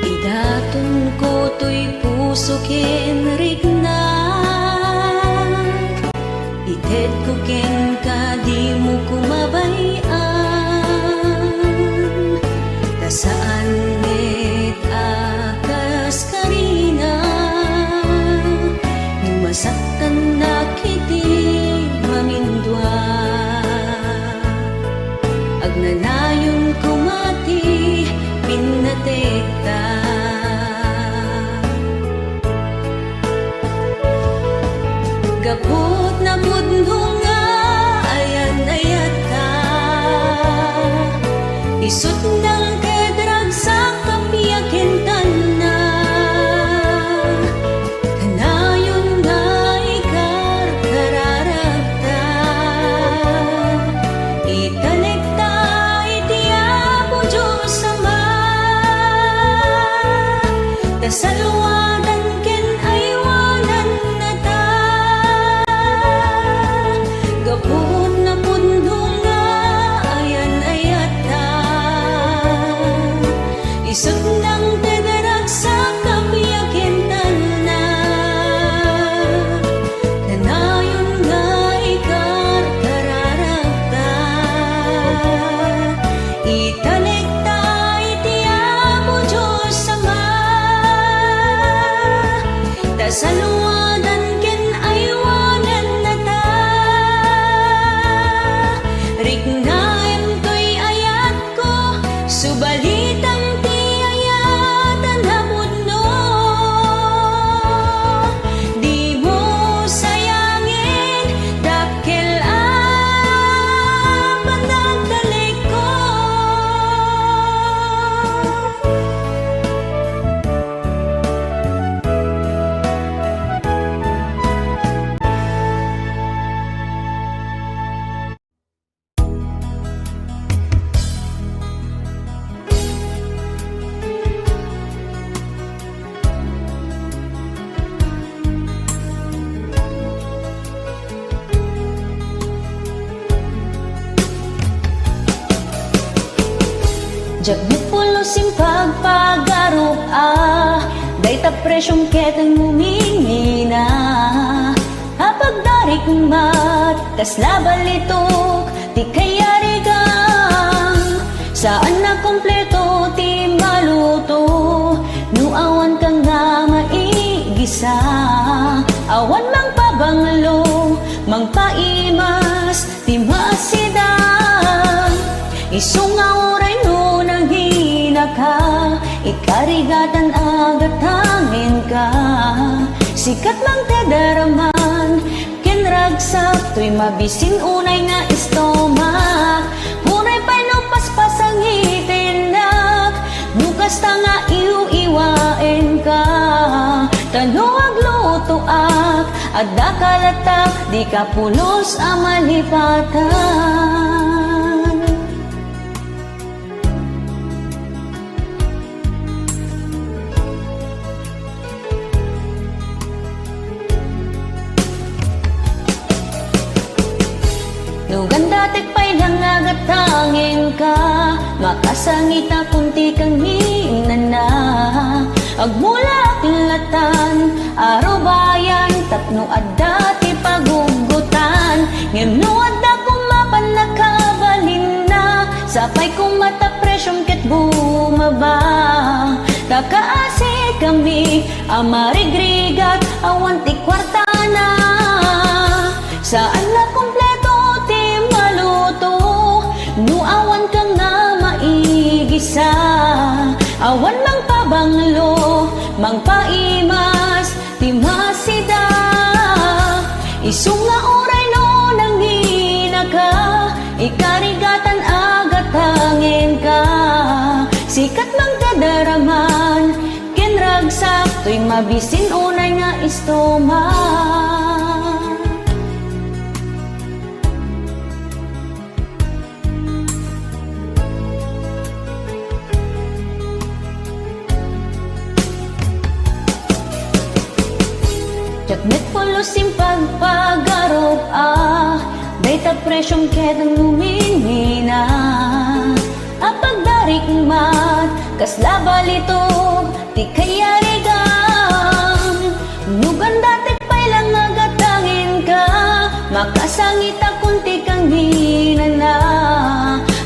Idatun ko to'y puso ken rigna, ited ko ken ka di mo kumabayan, tasaan met akas karina, numasaktan na kiti mamindwa, agnanayon kumati pinatekta. Gapot na mundo nga ayan-ayat ka, isot ng kedrag sa kapiyakin na, kanayon nga ikar kararagta, italekta itiapo Diyos Ama, tasalwadan ken aywanan na ta. Gapot na pundo nga ayan-ayat ta, isot ng tedarag sa kapiyakin na, kanayon nga ikar kararagta, italekta itiapo Diyos Ama, tasalwadan ken aywanan na ta. Rignaem to'y ayat ko, subalitan ti ayatan hapon no. Di mo sayangin, dakkel panagdalik ko. Jag mo pulo simpagpagarok day ta presyong ketang mumingina, kapag darik mat kasla balitok ti kayarigang, saan na kompleto ti maluto, nuawan ka nga maigisa, awan mang pabanglo mang paimas ti masidang, isunga oray no ka, ikarigatan agatangin ka, sikat mang tedaraman, kenragsak to'y mabisin unay nga istomak, hunay pa'y nupaspas ang itinak, nukas ta nga iu-iwain ka, tanuag lutoak, at dakalatak, di ka pulos amalipatan. Nugan datik pa'y nangagatangin ka, makasangita kunti kang hinana, agmula kilatan, araw-bayan, tapno adda ti pagugutan, ngem no adda kumapan nakabalin na, sapay kung mata presyong ket bumaba, takaasi kami, amarigrigat, awan ti kwartana, saan na kompleto ti maluto, nuawan ka nga maigisa, awan mang pabanglo, mang paimas, ti masida, isunga oray no nang hinaka, ikarigatan agatangin ka. Sikat mang kadaraman, kenragsak to'y mabisin unay nga istoma. Jagmet pulos yung pagpagarop dayta presyong ketang lumingina. Apagdarik mat, kasla balito, ti kayarigang. Nugan dati pa'y lang agatangin ka, makasangit akunti kang hinana.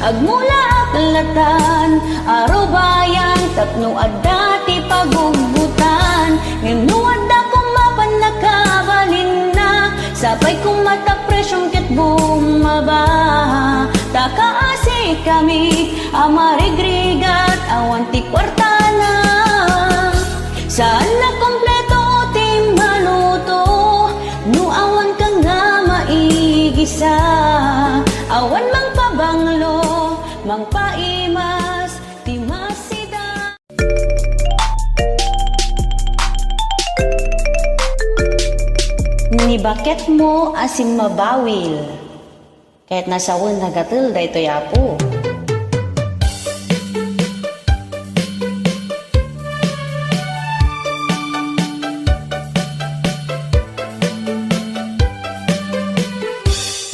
Agmula aklatan, arubayan, tapno adati pagugutan. Nganuad ako mapan nakabalin na, sabay kong mata presyong ket bumaba. Takaasi kami, amarigrigat, awan ti kwartana. Saan na kompleto ti maluto, no awan ka nga maigisa. Awan mang pabanglo, mang paimas, ti masida. Ni bakit mo asin mabawil, kahit nasawon nagatil da ito yapo.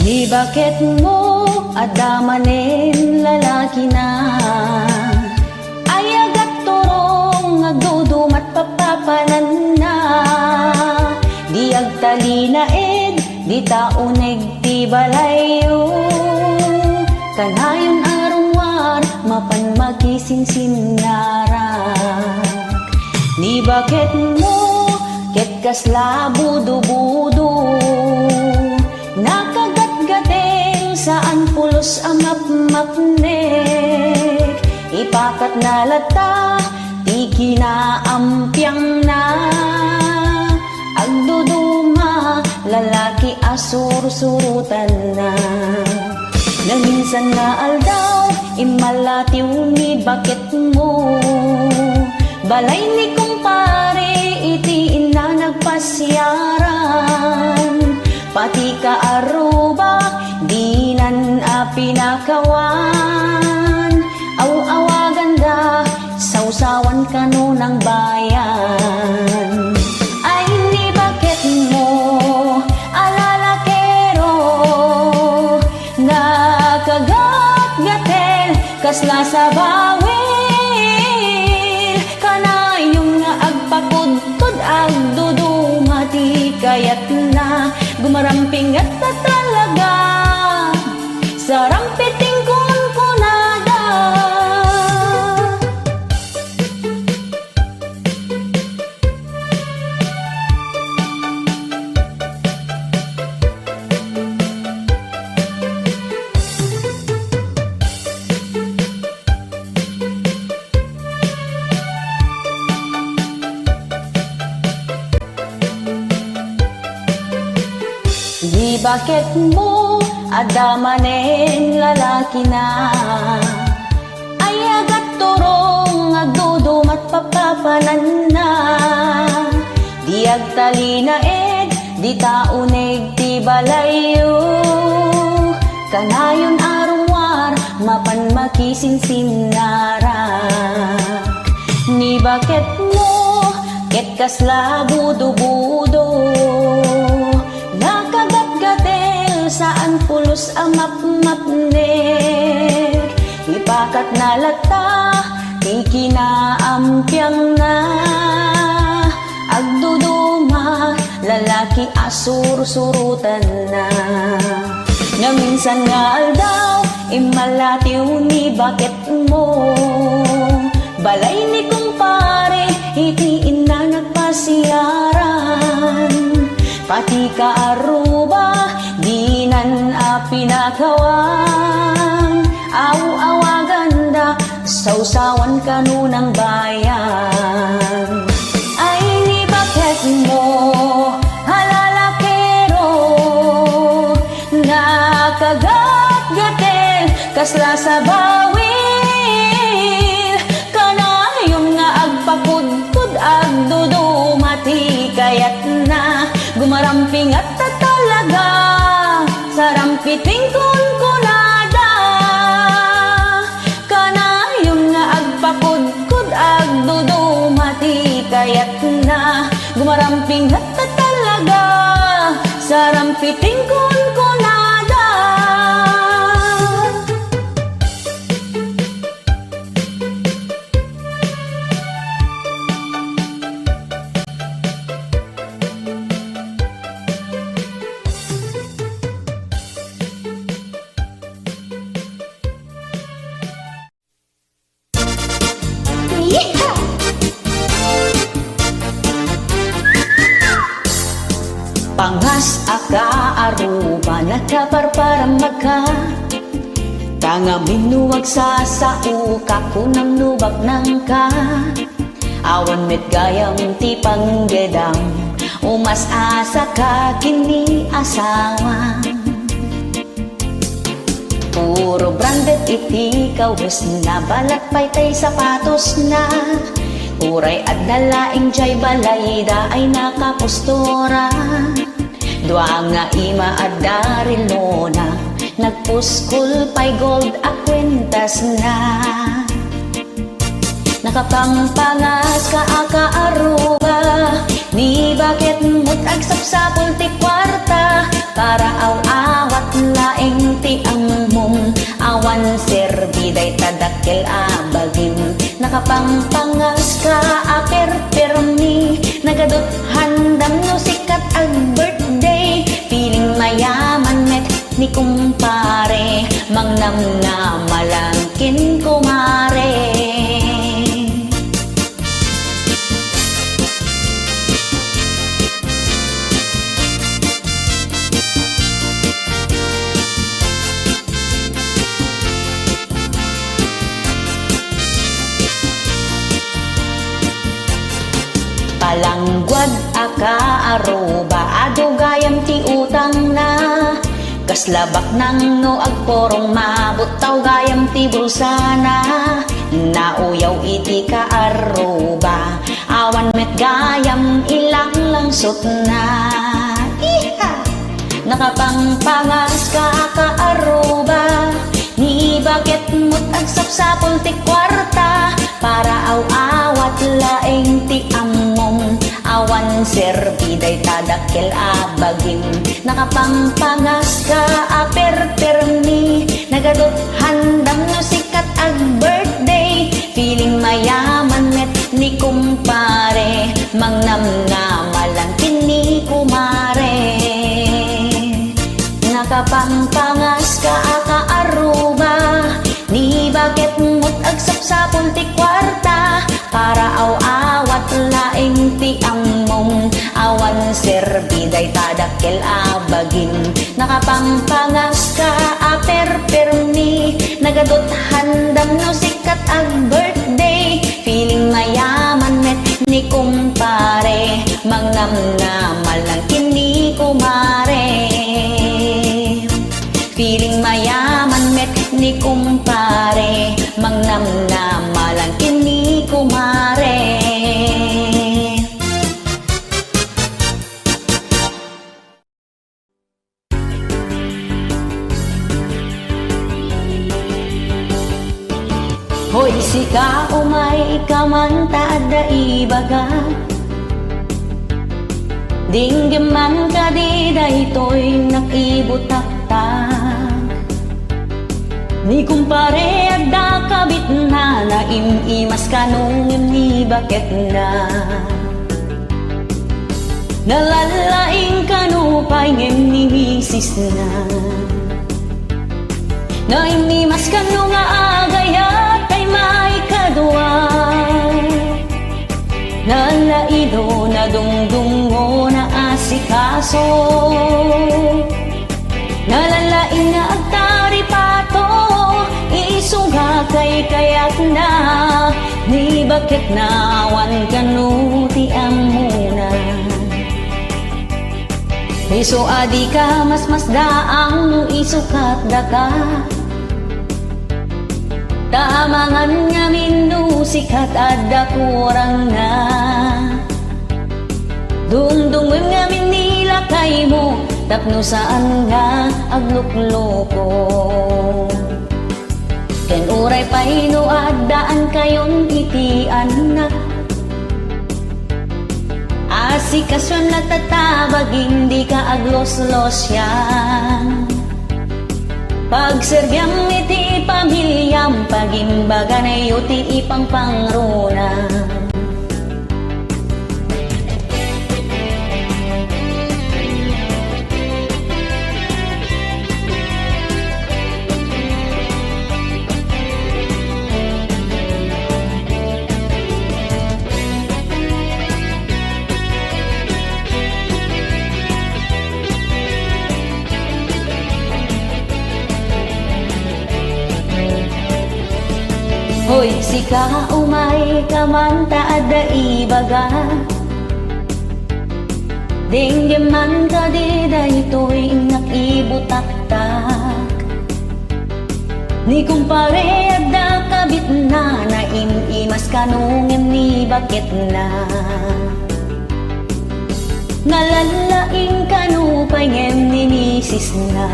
Ni bakit mo adamanin lalaki na, ayagat turong agdudumat papapanan na. Di agtali na di tauneg ti balayo. Kanayon arungwar, mapan makisinsingarak. Ni bakit mo, ket kasla budo-budo, nakagat-gating saan pulos amap-mapnek. Ipakat na lata, ti kinaampiang na. Agduduma, lalaki asur-surutan na. Nang minsan nga aldaw, imalatiw ni bakit mo. Balay ni kumpare, iti ina nagpasyaran. Pati ka aruba, di nan pinakawan. Aw-awagan da, sausawan ka no ng bayan. Kagat-gatel, kasla sa bawil. Kanayong nga agpakudtod, agdudumati kayat na. Gumaramping at tatalaga, sarampiting kunkunada. Di bakit mo adamanin lalaki na, ayagat turong agdudumat papapanan na. Di agtali na di tauneg ti balayo. Kanayon arungwar, mapan makisinsingarak. Ni bakit mo, ket kasla budo-budo, nakagat-gatel saan pulos amap-mapnek. Ipakat na lata, di kinaampiang na. Agduduma, lalaki asur-surutan na. Nga minsan nga aldaw, imalatiw ni bakit mo. Balay ni kumpare, iti ina nagpasyaran. Pati ka aruba, di nan pinakawan. Aw-awagan da, sausawan ka nunang bayan. Ay ni bakit mo, halalakero, nakagat gatel kasla sa bawil kanayong nga agpakudkud ag dudumati kayat na gumaramping at tatalaga sa rampiting kunkunada kanayong nga agpakudkud ag dudumati kayat na gumaramping at tatalaga sa rampiting kunkunada. Pangas aka aruba nagkaparparam maka tanga minuwag sa uka kunang nubak nang ka awan met gayam ti panggedam umas asa ka kini asawa puro branded iti kawes na balat paytay sapatos na uray at dalaing jay balayda ay nakapostura dua nga ima at darilona nagpuskul pay gold akwentas na nakapampangas ka akaaruba ni bakit mo't agsapsapol ti kwarta para aw-awat laeng ti among awan serbiday tadakkel abagim nakapampangas ka aperpermi nagadot handam no sikat ag birthday feeling mayaman met ni kumpare mangnam na malangkin kumare palangguad aka aruba adugayam ti utang na kaslabak nang no agporong mabutaw gayam ti bulsana nauyaw iti ka aruba awan met gayam ilang langsot na iha nakapangpangas ka aruba ni bakit mo't agsapsapol ti kwarta para aw-awat laeng ti among awan serbiday tadakkel abagim nakapangpangas ka aperpermi nagadot handam no sikat ag birthday feeling mayaman met ni kumpare mangnam na malangkin ni kumare nakapangpangas ka akaaruba ni bakit mo't agsapsapol ti kwarta para aw-awat laeng ti among awan serbiday tadakkel abagim nakapangpangas ka aperpermi nagadot handam no sikat ag birthday feeling mayaman met ni kumpare mangnam na malangkin ni kumare feeling mayaman met ni kumpare mangnam na malangkin ni kumare hoy sika umay kamanta da ibaga dinggeman ka di daytoy nakibutak-tak ni kumpare adda kabit na naimimas kanong ni bakit na nalalaing kanupay ngem ni misis na naimimas kanong agayat ay may kadwa nalaido na dungdungo na asikaso nalalaing na agtaripato isuga kay kayat na ni bakit nawan kanuti ang muna Iso adi ka mas daang no isukat da ka. Taamangan ngamin no sikat adda kurang na. Dumdungan ngamin nilakay mo tapno saan nga aglukloko. Ken uray pa'y no addaan kayon itian na. Asikasyon na tatabag hindi ka aglos-los yan. Pagserbyang iti pamilyam pagimbaga na yuti ipang pangruna. Hoy, sika umay kamanta adda ibaga. Ding man ka di daytoy nakibutaktak. Ni kumpare adda kabit na naimimas kanungem ni bakit na. Nalalaing kanupay ngem ni misis na.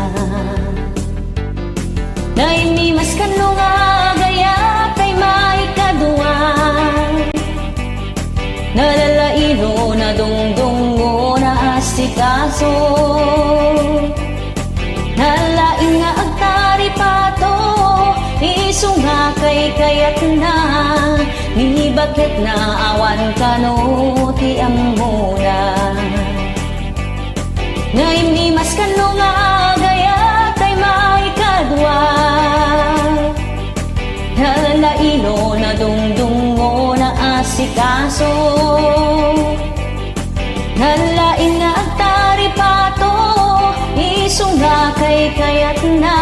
Naimimas kanu nga gaya may kadua. Nalalaino na dungdungo na asikaso. Nalaing nga agtari pato. Iso nga kay kayat na. Ni bakit na awan kano ti amuna. Ngayon ni mas kano nga gaya tay may kadua. Nalalaino na dungdungo na asikaso. Nalain nga agtari pato. Iso nga kay kayat na.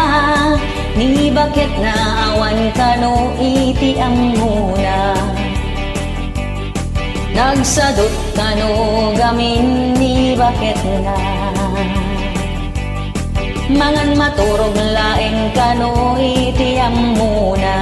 Ni bakit na awan kano iti amuna. Nagsadot kano gamin ni bakit na. Mangan maturog laeng kano iti amuna.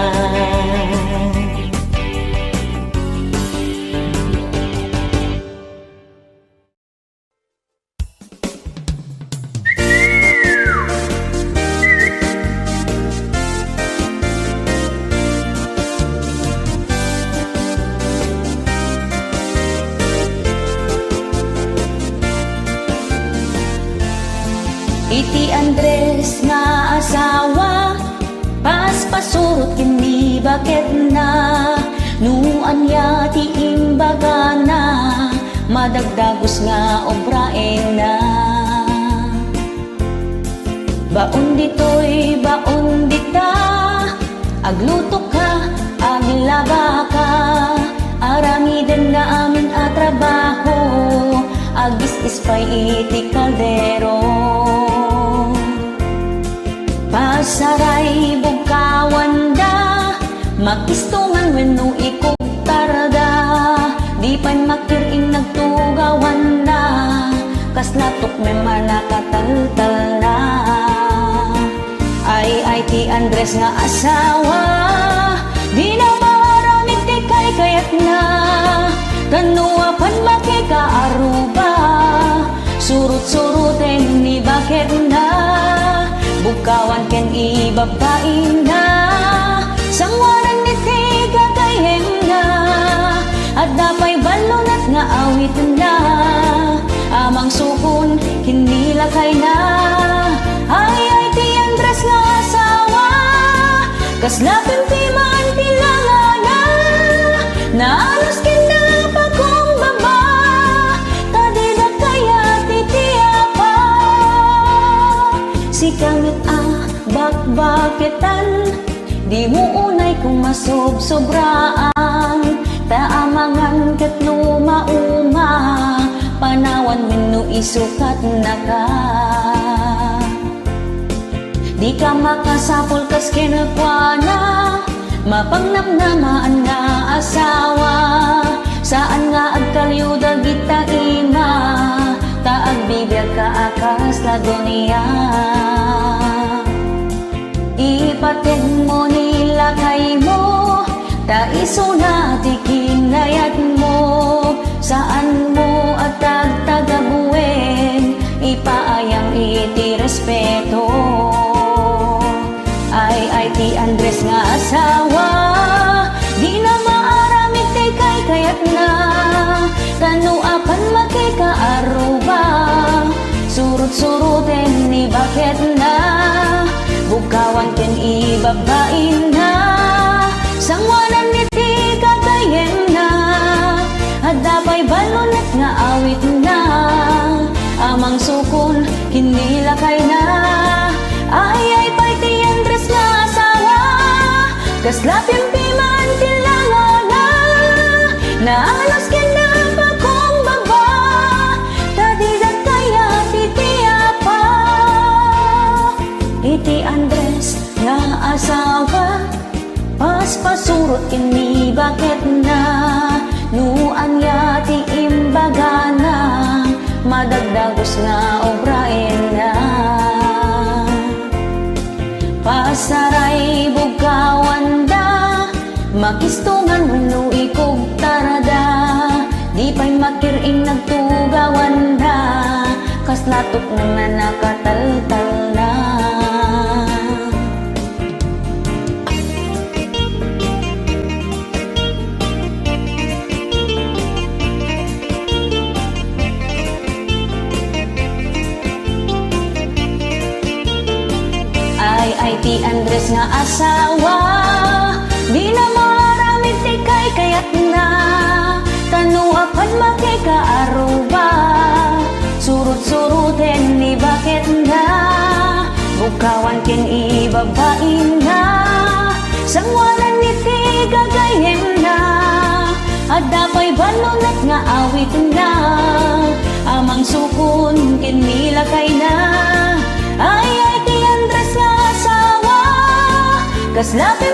Iti Andres nga asawa, paspasurot kini bakit na. Nuan ya ti imbaga na, madagdagos nga obraen na. Baon dito'y baon dita, agluto ka, aglaba ka. Aramiden na amin a trabaho, agis-is pa'y iti kaldero. Pasaray bugkawan da, makistungan wenno ikuktarda. Di pa'y makiring nagtugawan na, kas natok memang nakataltal na. Ay ti Andres nga asawa, di na maramit ti kay kayat na. Kanuapan makikaaruba, surut-suruten ni bakit na. Bukawan ken ibabain na, sangwanan ni tiga kayem na. At dapay balonat nga awit na, amang sukon hinilakay na. Ay ti Andres nga asawa, kaslapin ti man tilangana. Naalas ken na pagkong baba, tadida kaya titiapa. Si kamit bakbakitan, di mo unay kung masob-sobraan. Taamangan kat luma-uma, panawan wenno isukat na ka. Di ka makasapol kas kinakwana, mapangnamnamaan nga asawa. Saan nga agkalyuda kita ima, taag bibiyag ka akas la dunia. Ipatid mo nila kay mo, taiso na ti kinayat mo. Saan mo at tagtagabuin, ipaayang iti respeto. Ay ti Andres nga asawa, di na maaramit ti kay kayat na. Tanuapan makikaaruba, surut-suruten ni bakit na. Bukawan ken ibabain na, sangwanan ni ti kagayen na. Adapay balonat nga awit na, amang sukon kinilakay na. Ay pay ti Andres nga asawa, kaslapim piman tilango na. Naalos ken na pa kong baba, tadigat kaya titiapa. Iti Andres nga asawa, paspasurot kini bakit na. Nuan ya ti imbaga na, madagdagos nga obrain na. Pasaray bugawan da, makistungan wenno ikog tarada. Di pa'y makiring nagtugawan da, kaslatok na nakataltal na. Ay ti Andres nga asawa, di na maramit ti kay kayat na. Tanuapan makikaaruba, surut-suruten ni bakit na. Bukawan ken ibabain na, sangwanan ni ti gagayen na. Adapay balonat nga awit na, amang sukon ken nilakay na. Ay ti Andres nga asawa, kaslapim